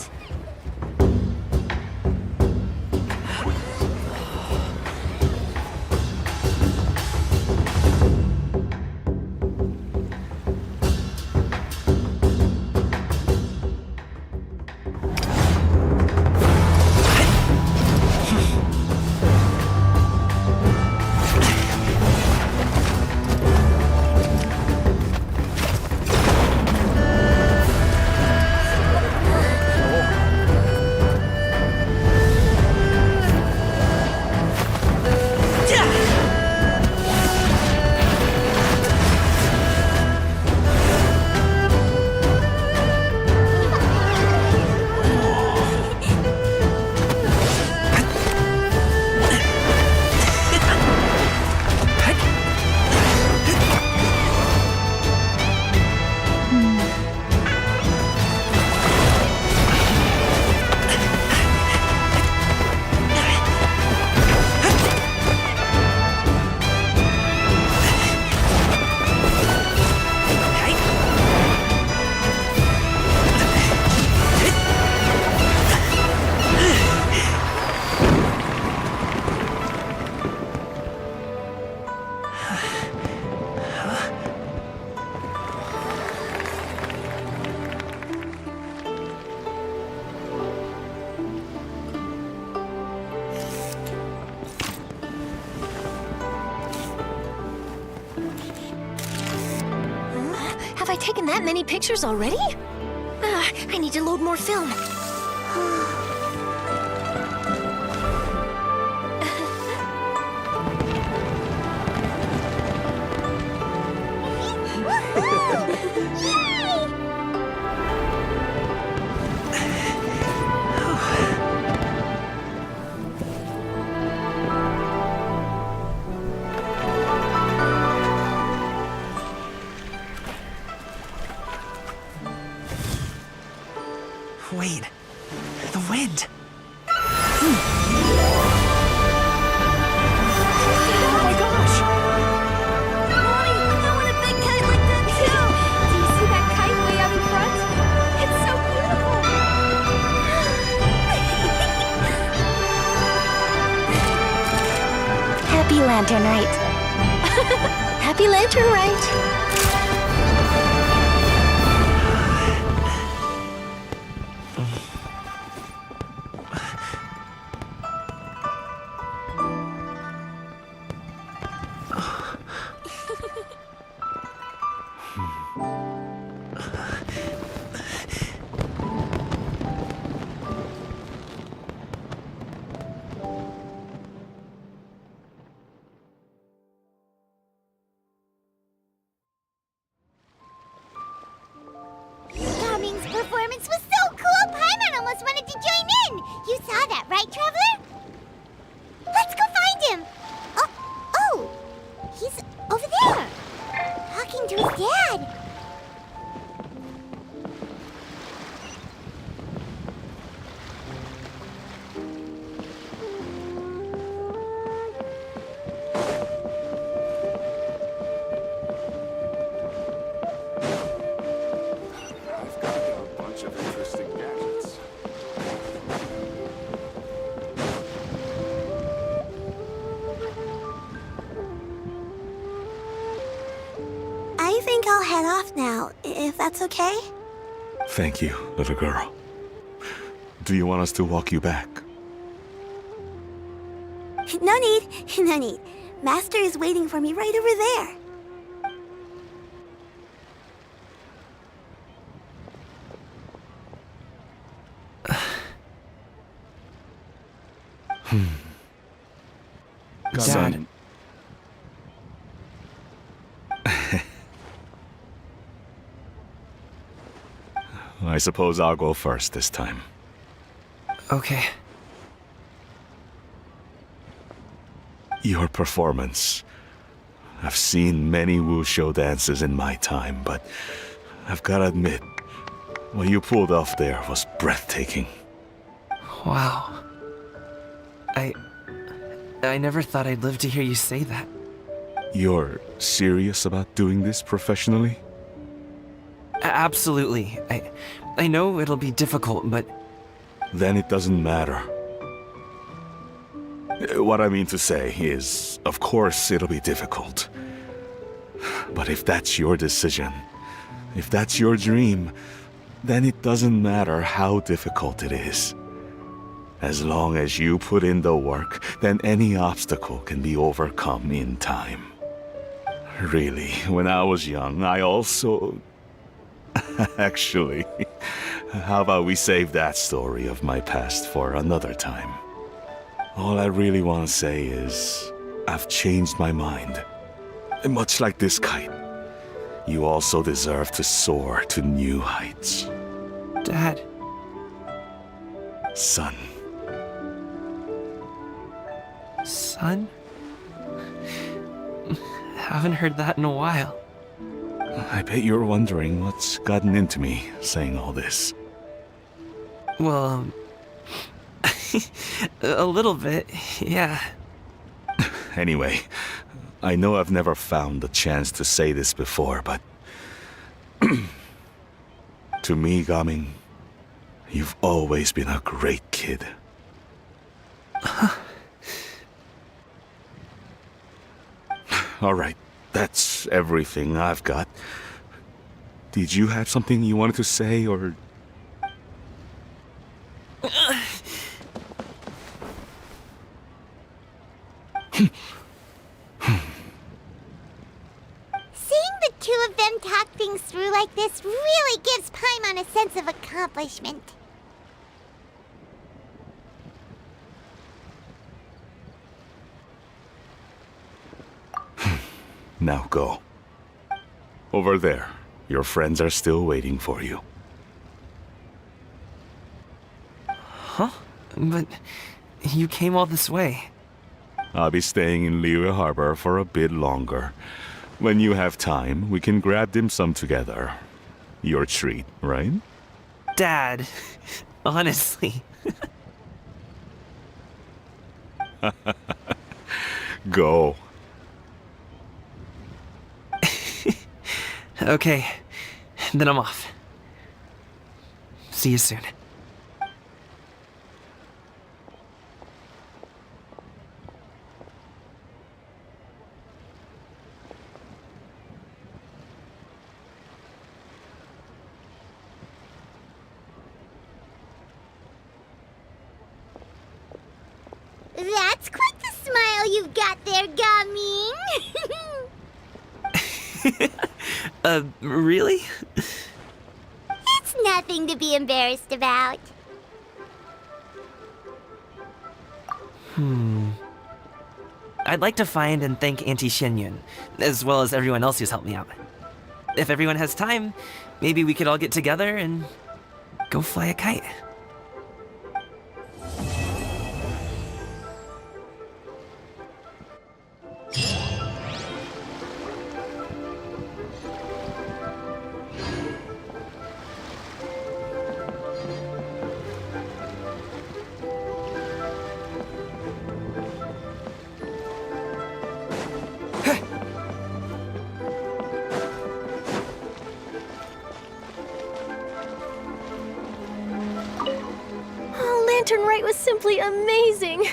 Have I taken that many pictures already? I need to load more film. Wait, the wind. Oh my gosh! Mommy, I want a big kite like that too! Do you see that kite way out in front? It's so beautiful! Happy Lantern Rite. Happy Lantern Rite. Gaming's performance was so cool, Paimon almost wanted to join in! You saw that, right, Traveler? Let's go find him! Oh! He's over there! Talking to his dad! I've got a bunch of interesting gadgets. I think I'll head off now, if that's okay? Thank you, little girl. Do you want us to walk you back? No need, no need. Master is waiting for me right over there. Dad. I suppose I'll go first this time. Okay. Your performance. I've seen many wushou dances in my time, but I've gotta admit, what you pulled off there was breathtaking. Wow. I never thought I'd live to hear you say that. You're serious about doing this professionally? Absolutely. I know it'll be difficult, but... Then it doesn't matter. What I mean to say is, of course it'll be difficult. But if that's your decision, if that's your dream, then it doesn't matter how difficult it is. As long as you put in the work, then any obstacle can be overcome in time. Really, when I was young, I also... Actually, how about we save that story of my past for another time? All I really want to say is, I've changed my mind. Much like this kite, you also deserve to soar to new heights. Dad. Son. Son? Haven't heard that in a while. I bet you're wondering what's gotten into me saying all this. Well, a little bit, yeah. Anyway, I know I've never found the chance to say this before, but... to me, Gaming, you've always been a great kid. Alright, that's everything I've got. Did you have something you wanted to say, or... Seeing the two of them talk things through like this really gives Paimon a sense of accomplishment. Now go. Over there. Your friends are still waiting for you. Huh? But you came all this way. I'll be staying in Liyue Harbor for a bit longer. When you have time, we can grab dim sum together. Your treat, right? Dad, honestly. Go. Okay, then I'm off. See you soon. That's quite the smile you've got there, Gaming. Really? It's nothing to be embarrassed about. I'd like to find and thank Auntie Xinyun, as well as everyone else who's helped me out. If everyone has time, maybe we could all get together and go fly a kite. Lantern Rite was simply amazing.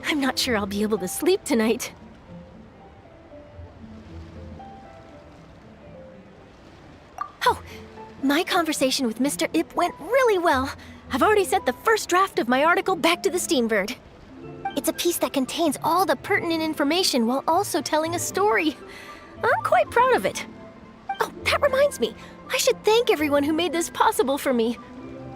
I'm not sure I'll be able to sleep tonight. Oh, my conversation with Mr. Ip went really well. I've already sent the first draft of my article back to the Steambird. It's It's a piece that contains all the pertinent information while also telling a story. I'm quite proud of it. Oh, that reminds me. I should thank everyone who made this possible for me.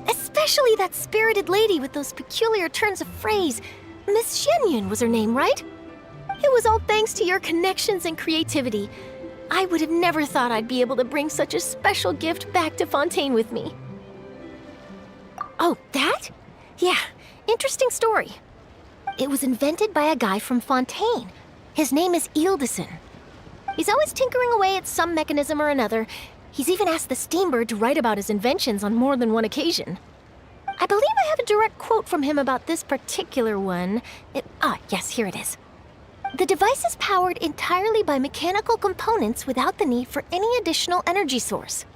Especially that spirited lady with those peculiar turns of phrase. Miss Shenyun was her name, right? It was all thanks to your connections and creativity. I would have never thought I'd be able to bring such a special gift back to Fontaine with me. Oh, that? Yeah, interesting story. It was invented by a guy from Fontaine. His name is Ildison. He's always tinkering away at some mechanism or another. He's even asked the Steambird to write about his inventions on more than one occasion. I believe I have a direct quote from him about this particular one. Yes, here it is. The device is powered entirely by mechanical components without the need for any additional energy source.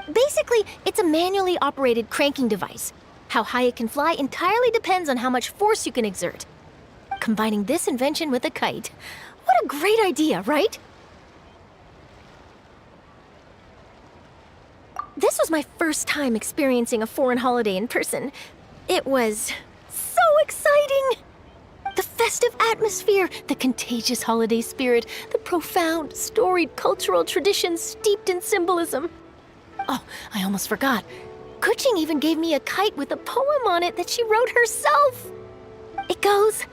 Basically, it's a manually operated cranking device. How high it can fly entirely depends on how much force you can exert. Combining this invention with a kite. What a great idea, right? This was my first time experiencing a foreign holiday in person. It was so exciting! The festive atmosphere, the contagious holiday spirit, the profound, storied cultural traditions steeped in symbolism. Oh, I almost forgot. Kuching even gave me a kite with a poem on it that she wrote herself. It goes,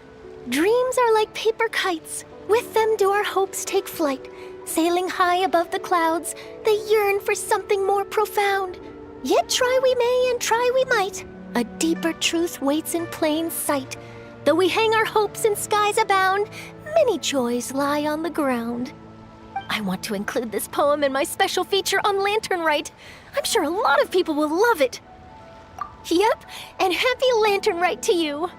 "Dreams are like paper kites. With them do our hopes take flight. Sailing high above the clouds, they yearn for something more profound. Yet try we may and try we might. A deeper truth waits in plain sight. Though we hang our hopes in skies abound, many joys lie on the ground." I want to include this poem in my special feature on Lantern Rite. I'm sure a lot of people will love it. Yep, and happy Lantern Rite to you.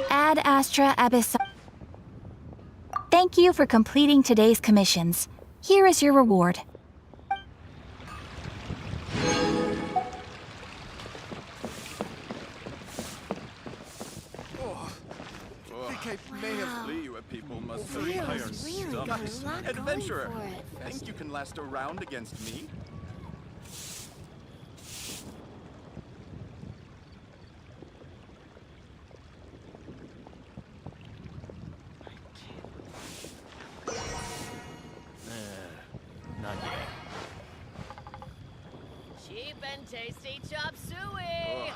Ad Astra Abyss. Thank you for completing today's commissions. Here is your reward. People must have iron stomachs. Adventurer, think you can last a round against me? Not yet. Cheap and tasty chop suey!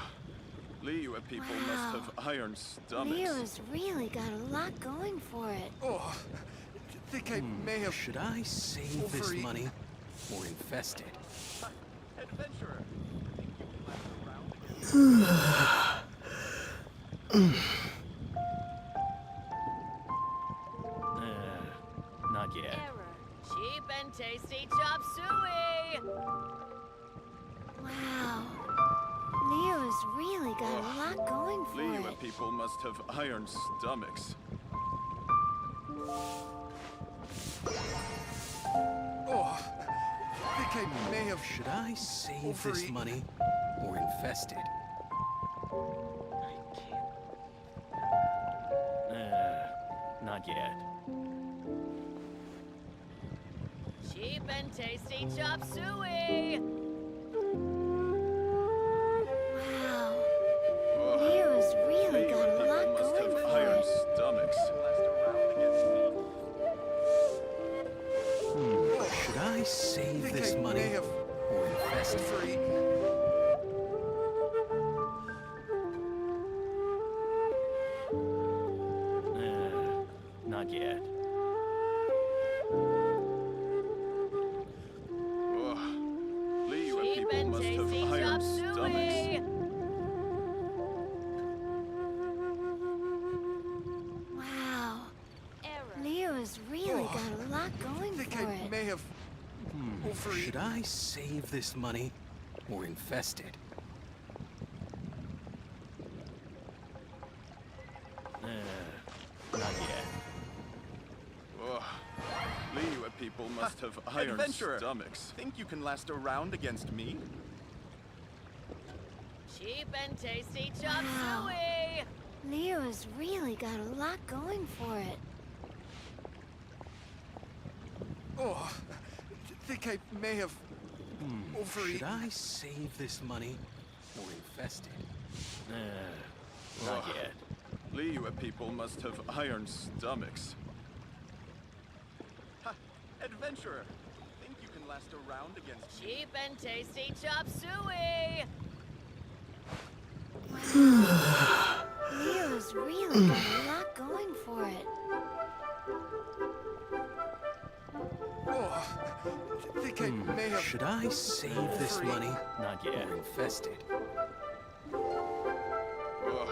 Liyue people must have iron stomachs. Liyue's really got a lot going for it. Oh, think I may have. Should I save this money or invest it? Adventurer. Not yet. Cheap and tasty chop suey! Wow. Liyue's really got a lot going for Liyue it. people must have iron stomachs. Oh, think I may have. Should I save this money or invest it? Not yet. Cheap and tasty chop suey! Wow. Liyue's really got a lot going for Iron it. stomachs. Should I save this money or invest it? Not yet. Liyue people must have iron stomachs. really got a lot going I think for I it. may have... Should I save this money or invest it? Not yet. Ugh. Liyue people must have iron Adventurer, stomachs. think you can last a round against me? Cheap and tasty chop Wow. suey! Liyue's really got a lot going for it. Oh, I think I may have overeaten. Should I save this money or invest it? Not yet. Liyue people must have iron stomachs. Ha! Adventurer, think you can last a round against me? Cheap and tasty chop suey! Liyue's really got a lot going for it. Oh, I think I may have... Should I save this money Not yet. or invest it? Ugh.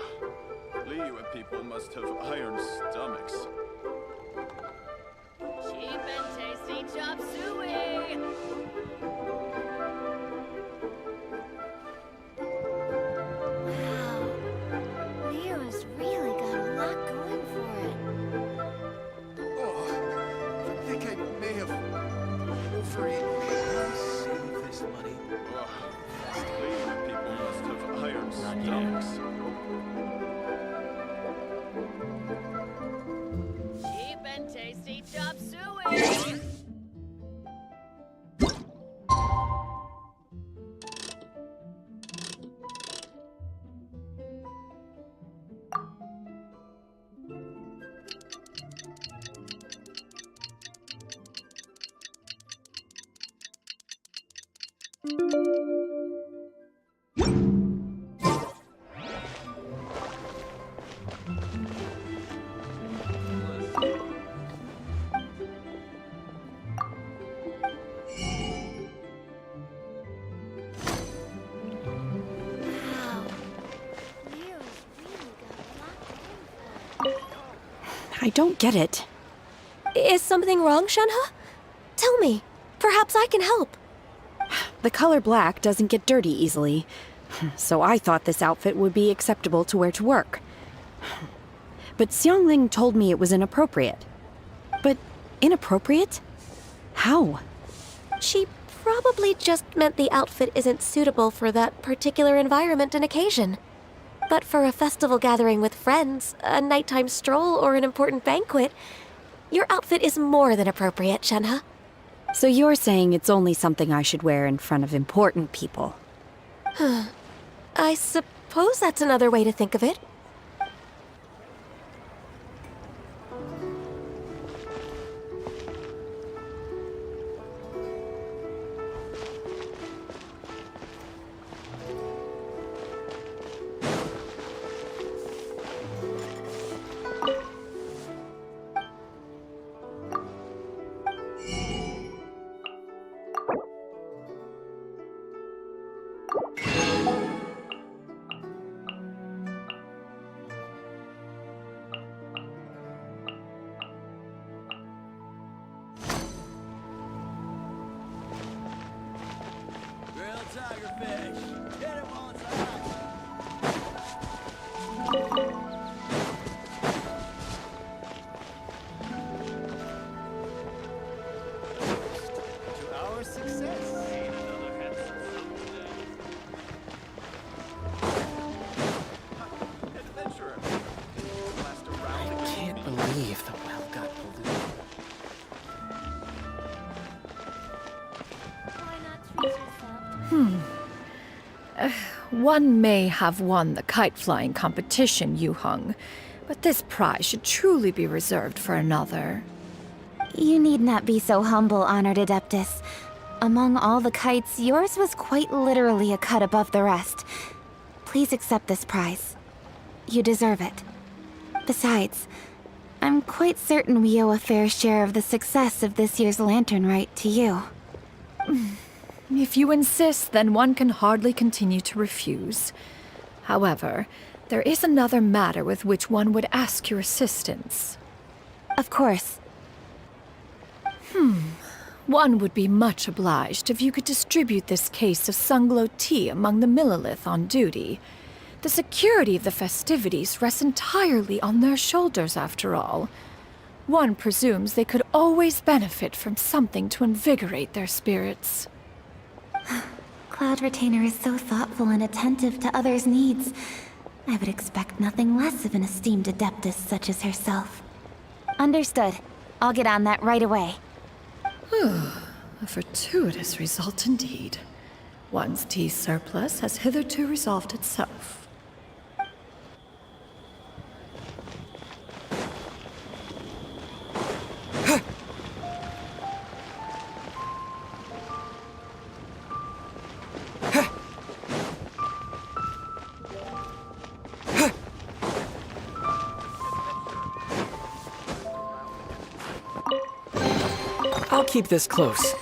Liyue people must have iron stomachs. Cheap and tasty chop suey! Wow. Liyue's really got a lot going for it. Oh, I think I may have overeaten. Should I save this money? Ugh. Liyue people must have iron Not yet. stomachs. Cheap and tasty chop suey! Wow. Liyue's really got a lot going for it. I don't get it. Is something wrong, Shenhe? Tell me. Perhaps I can help. The color black doesn't get dirty easily, so I thought this outfit would be acceptable to wear to work. But Xiangling told me it was inappropriate. But inappropriate? How? She probably just meant the outfit isn't suitable for that particular environment and occasion. But for a festival gathering with friends, a nighttime stroll, or an important banquet, your outfit is more than appropriate, Shenhe. So you're saying it's only something I should wear in front of important people? I suppose that's another way to think of it. Grilled tigerfish! Get it while it's hot! To our success! Adventurer, think you can last a round I against can't me? believe the well got polluted. Why not treat yourself? One may have won the kite flying competition, Yu Heng, but this prize should truly be reserved for another. You need not be so humble, Honored Adeptus. Among all the kites, yours was quite literally a cut above the rest. Please accept this prize. You deserve it. Besides, I'm quite certain we owe a fair share of the success of this year's lantern rite to you. If you insist, then one can hardly continue to refuse. However, there is another matter with which one would ask your assistance. Of course. One would be much obliged if you could distribute this case of Sunglow tea among the Millilith on duty. The security of the festivities rests entirely on their shoulders, after all. One presumes they could always benefit from something to invigorate their spirits. Cloud Retainer is so thoughtful and attentive to others' needs. I would expect nothing less of an esteemed adeptus such as herself. Understood. I'll get on that right away. A fortuitous result indeed. One's tea surplus has hitherto resolved itself. I'll keep this close.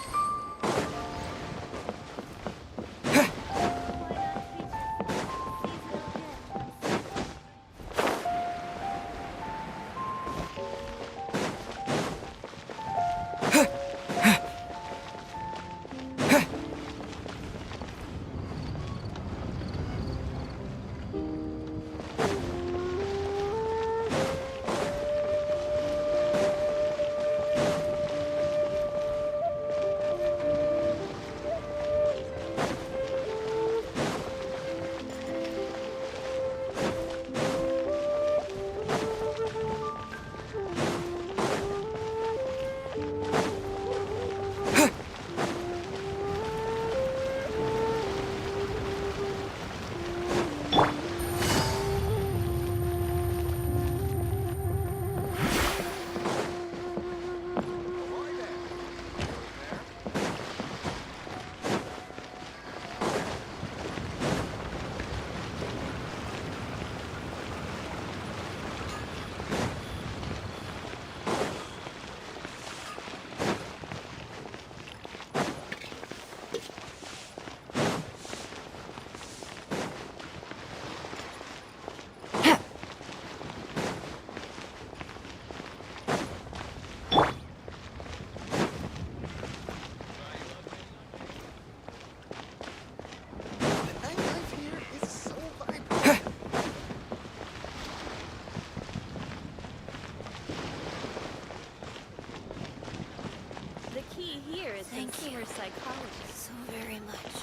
Consumer psychologist. So very much,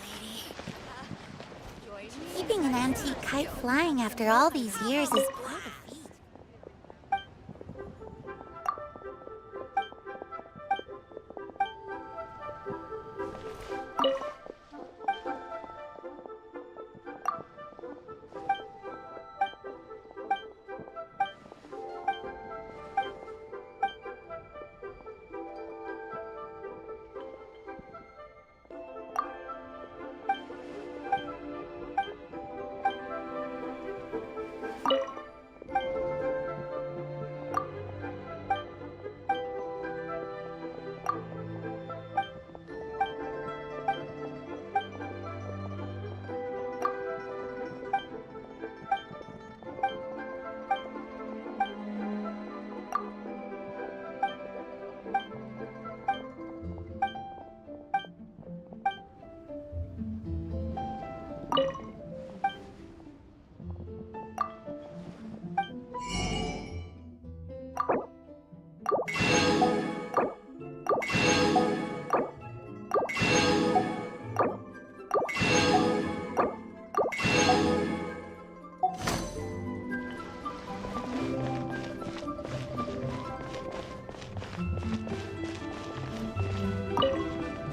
lady. Keeping an antique kite flying after all these years is quite a feat.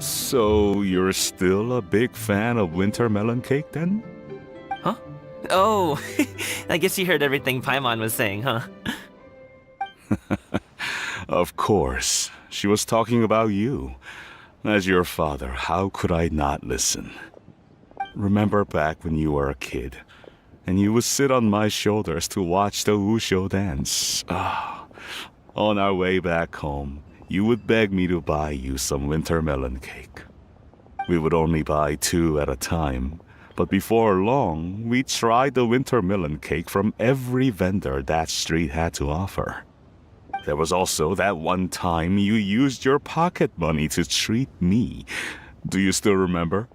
So, you're still a big fan of winter melon cake then? Huh? Oh, I guess you heard everything Paimon was saying, huh? Of course. She was talking about you. As your father, how could I not listen? Remember back when you were a kid, and you would sit on my shoulders to watch the Wushu dance. On our way back home, you would beg me to buy you some winter melon cake. We would only buy 2 at a time, but before long, we tried the winter melon cake from every vendor that street had to offer. There was also that one time you used your pocket money to treat me. Do you still remember?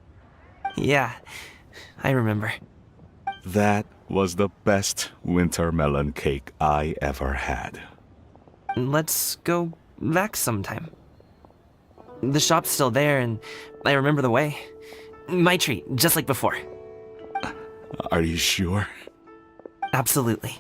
Yeah, I remember. That was the best winter melon cake I ever had. Let's go back sometime. The shop's still there, and I remember the way. My treat, just like before. Are you sure? Absolutely.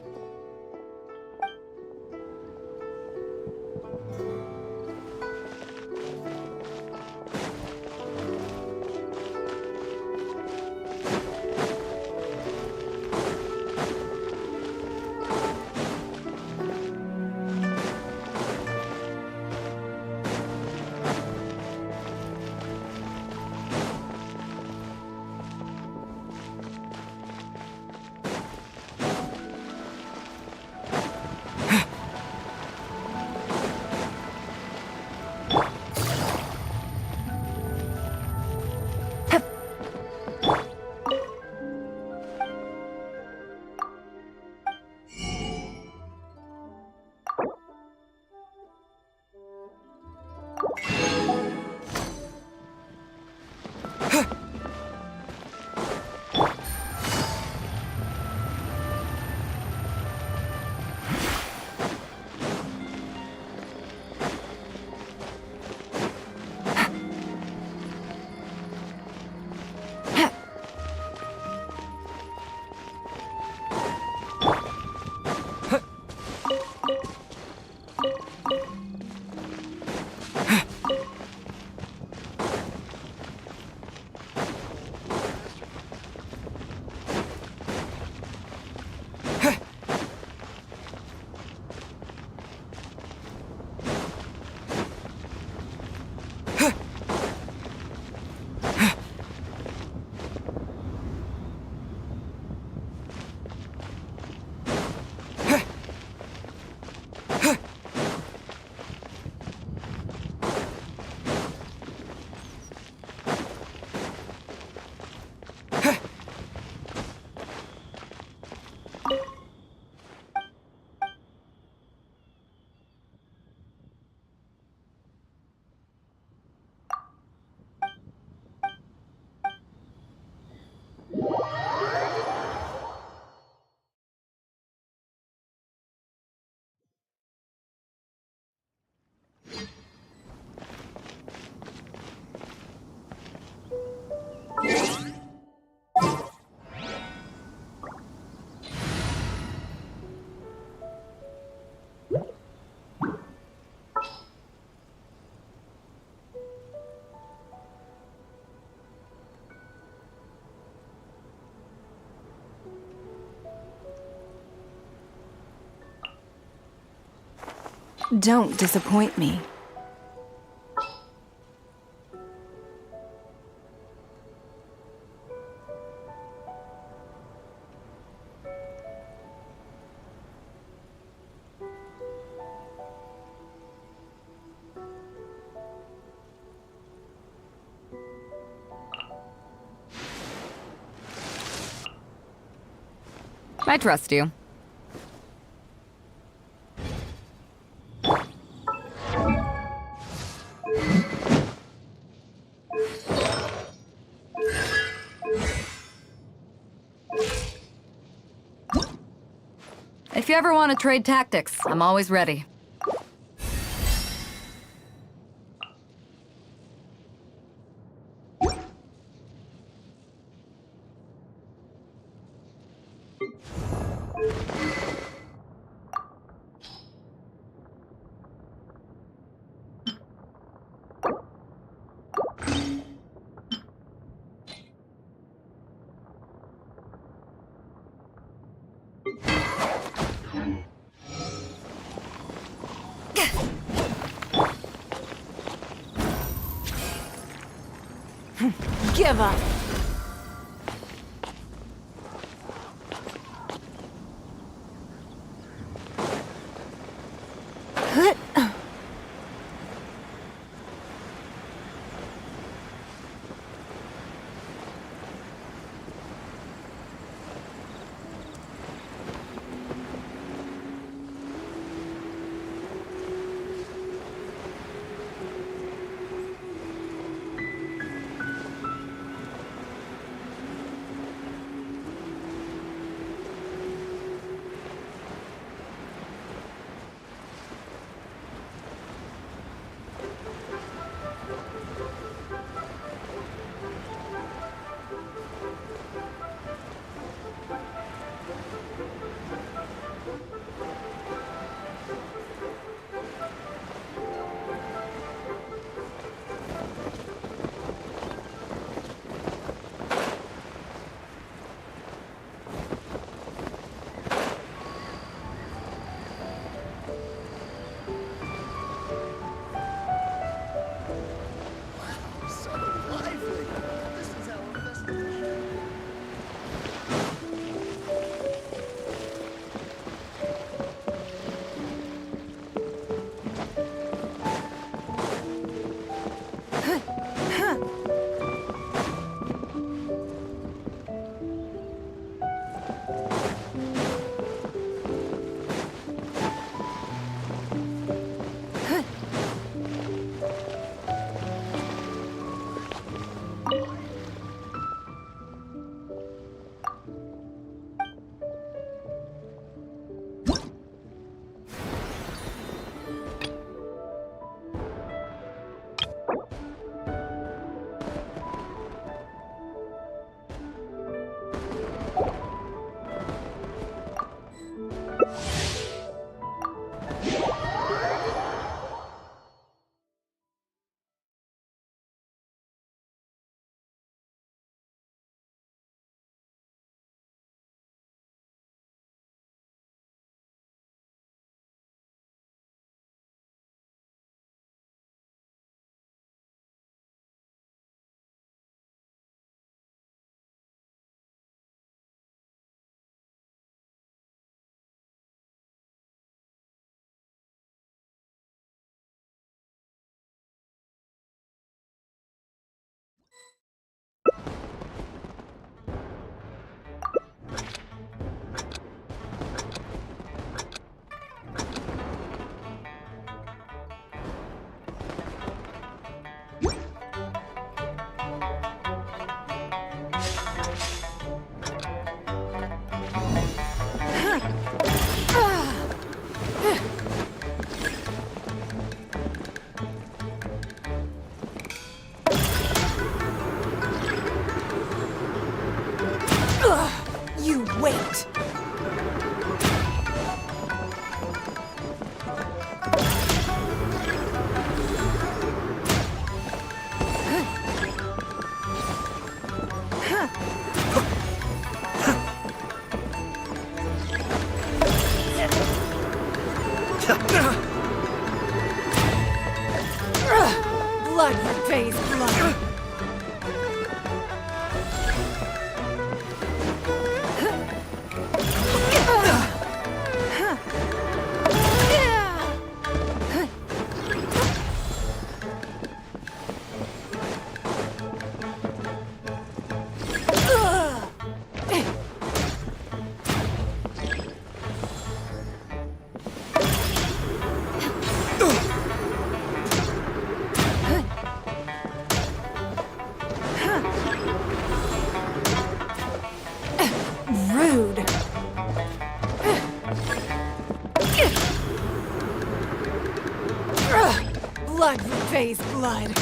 Don't disappoint me. I trust you. If you ever want to trade tactics, I'm always ready. Give up. Blood repays blood. Rude. Blood repays blood.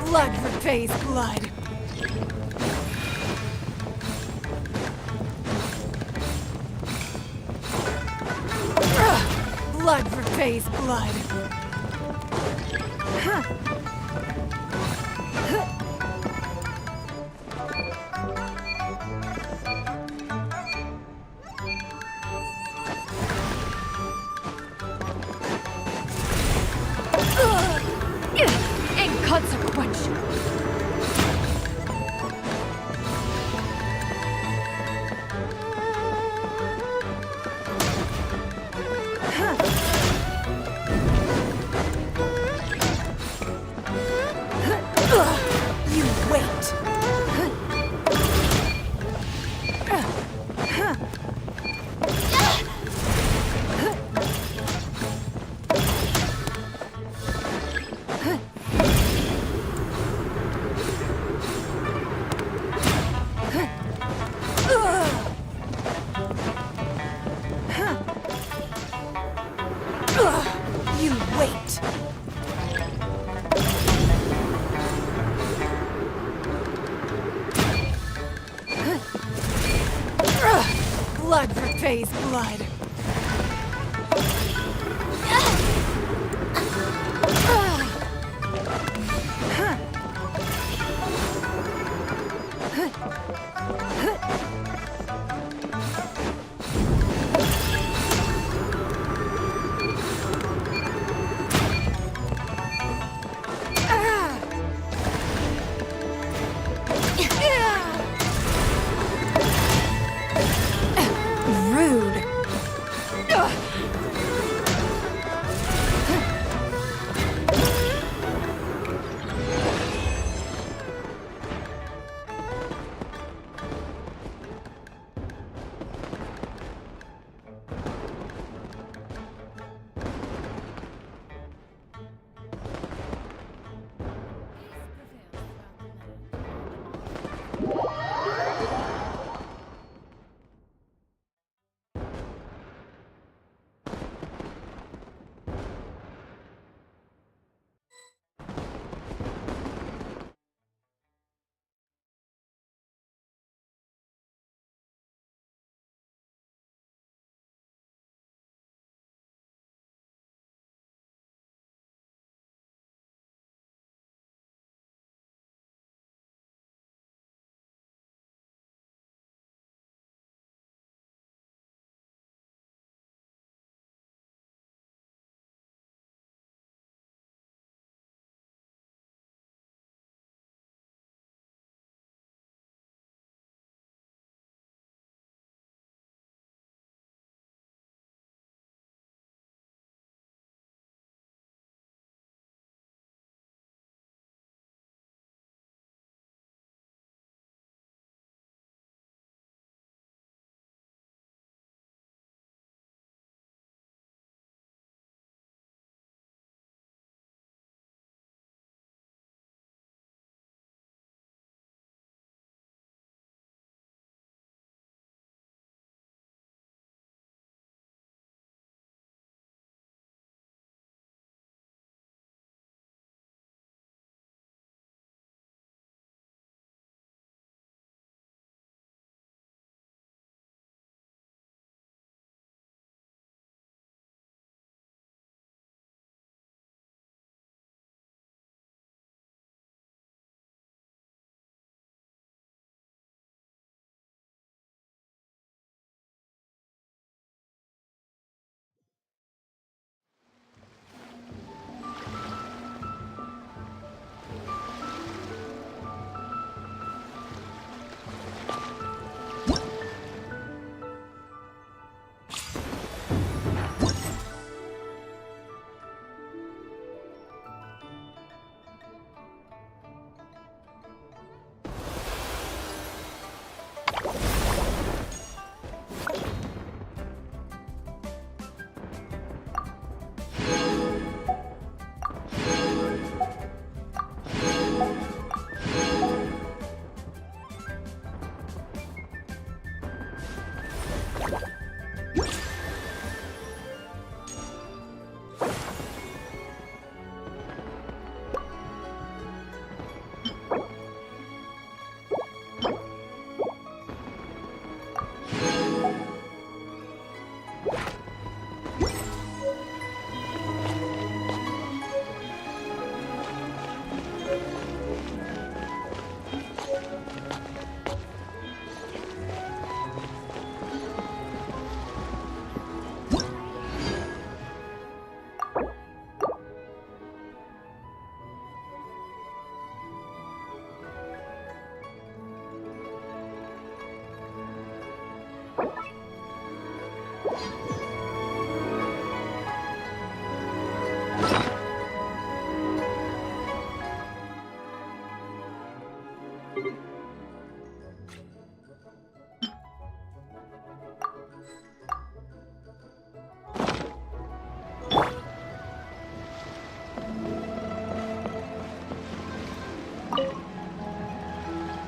Blood repays blood. Blood repays blood. Inconsequential. You wait. You wait. Blood repays blood. Rude.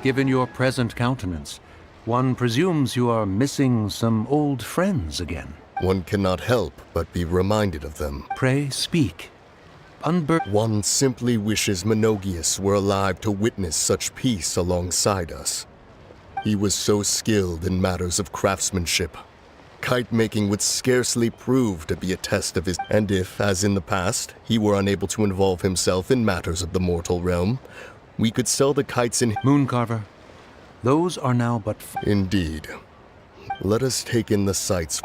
Given your present countenance, one presumes you are missing some old friends again. One cannot help but be reminded of them. Pray speak. One simply wishes Menogius were alive to witness such peace alongside us. He was so skilled in matters of craftsmanship. Kite-making would scarcely prove to be a test of his... And if, as in the past, he were unable to involve himself in matters of the mortal realm, we could sell the kites in... Mooncarver, those are now but... Indeed. Let us take in the sights.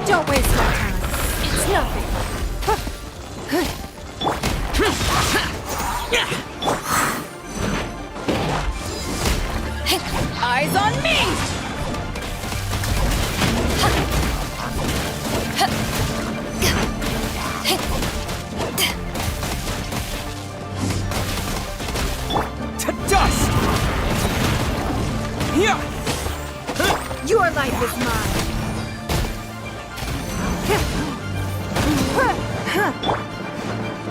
Don't waste my time. It's nothing. Eyes on me! To dust! Your life is mine.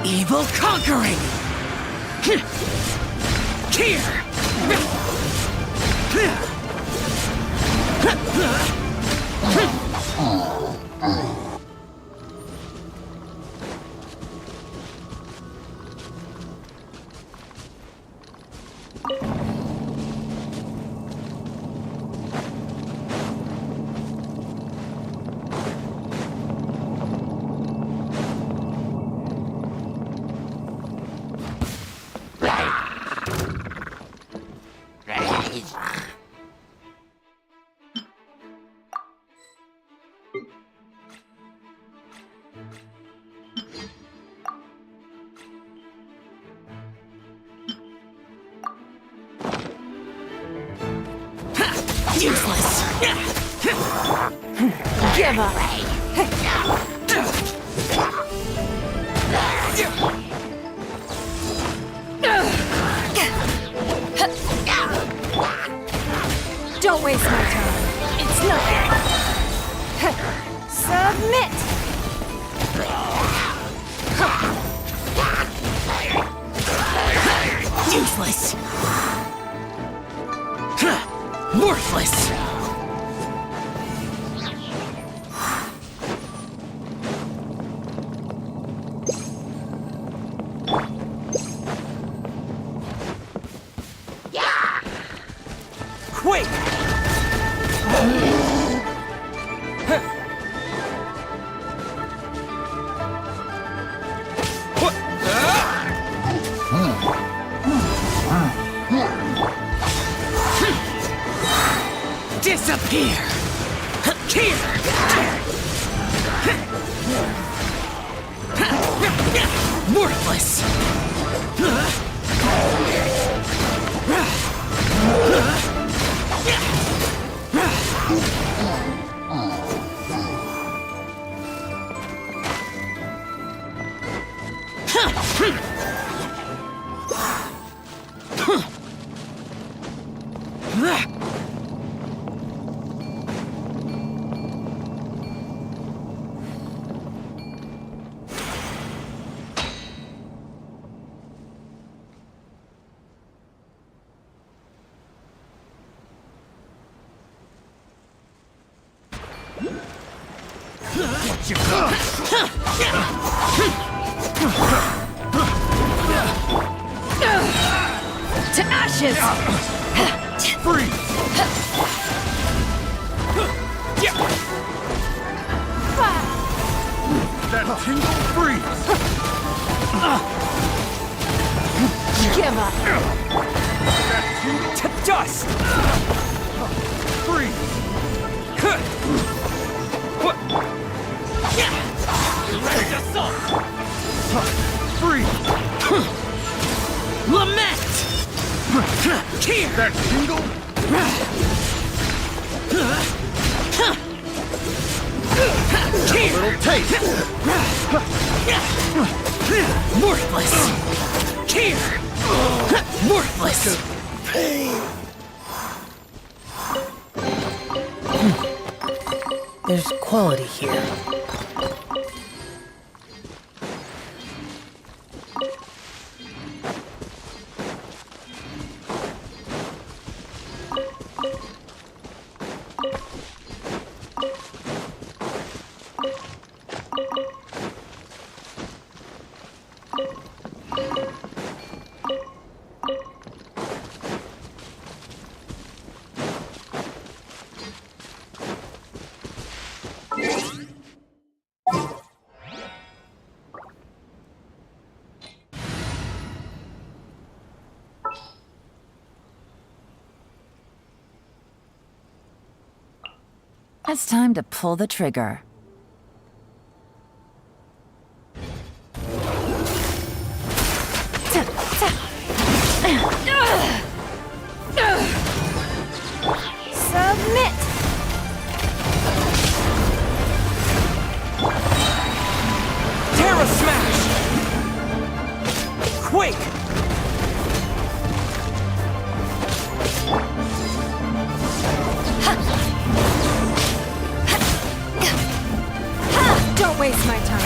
Evil conquering! Here! Useless. Give up. Don't waste my time. It's nothing. Submit! Useless. Worthless. Quick! Disappear! Here! Worthless! To ashes! Freeze! That tingle freeze! Give up! That tingle to dust! Freeze! Ready to assault! Freeze! Lament! Here! That tingle? Here! A little taste! Worthless! Here! Worthless! Pain! There's quality here. It's time to pull the trigger. Submit! Terra Smash! Quake! Don't waste my time.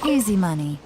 Easy money.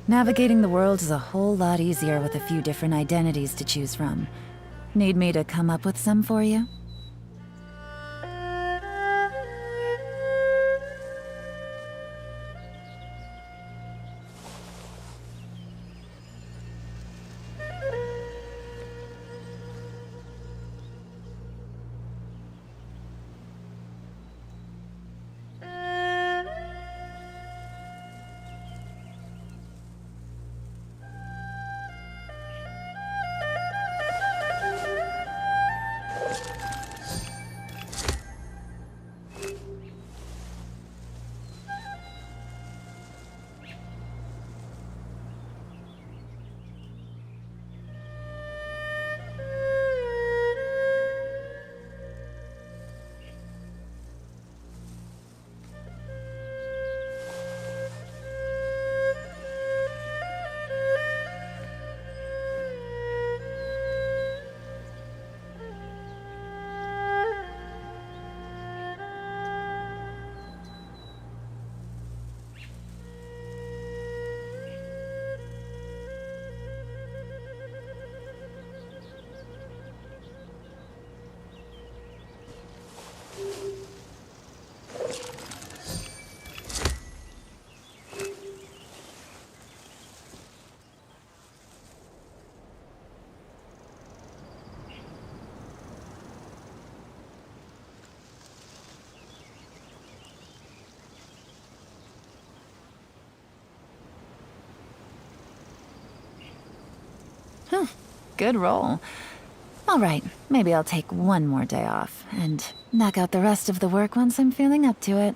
Navigating the world is a whole lot easier with a few different identities to choose from. Need me to come up with some for you? Good roll. All right, maybe I'll take one more day off and knock out the rest of the work once I'm feeling up to it.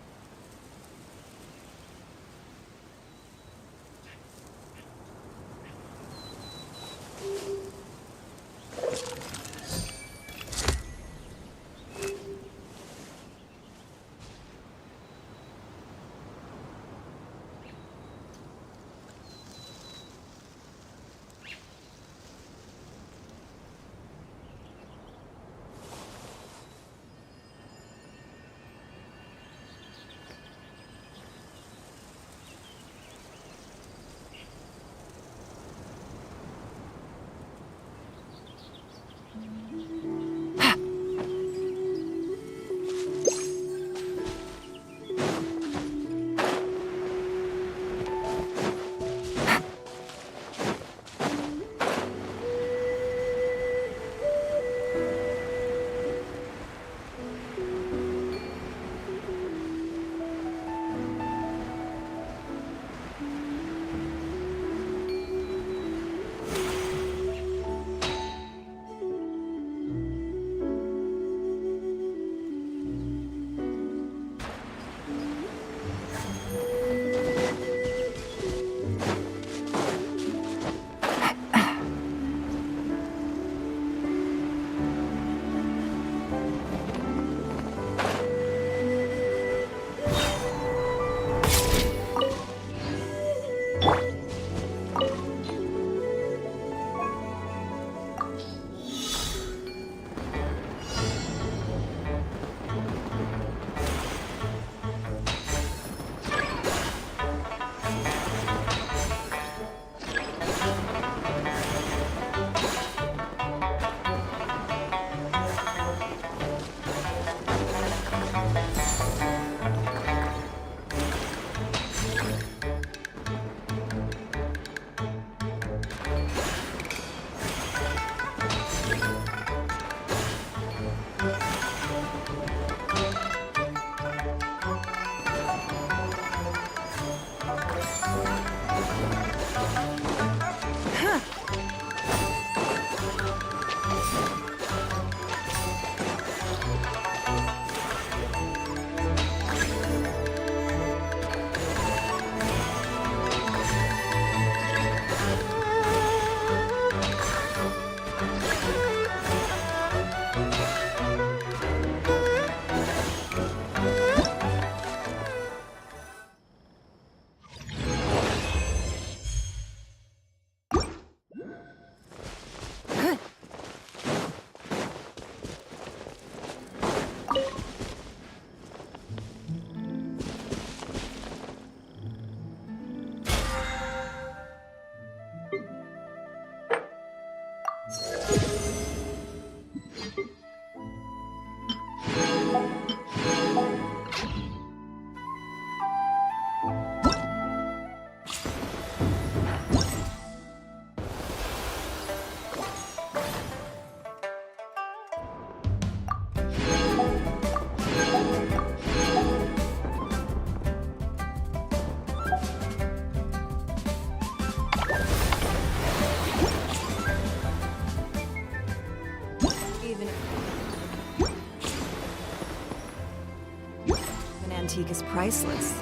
An antique is priceless.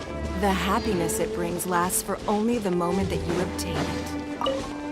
The happiness it brings lasts for only the moment that you obtain it.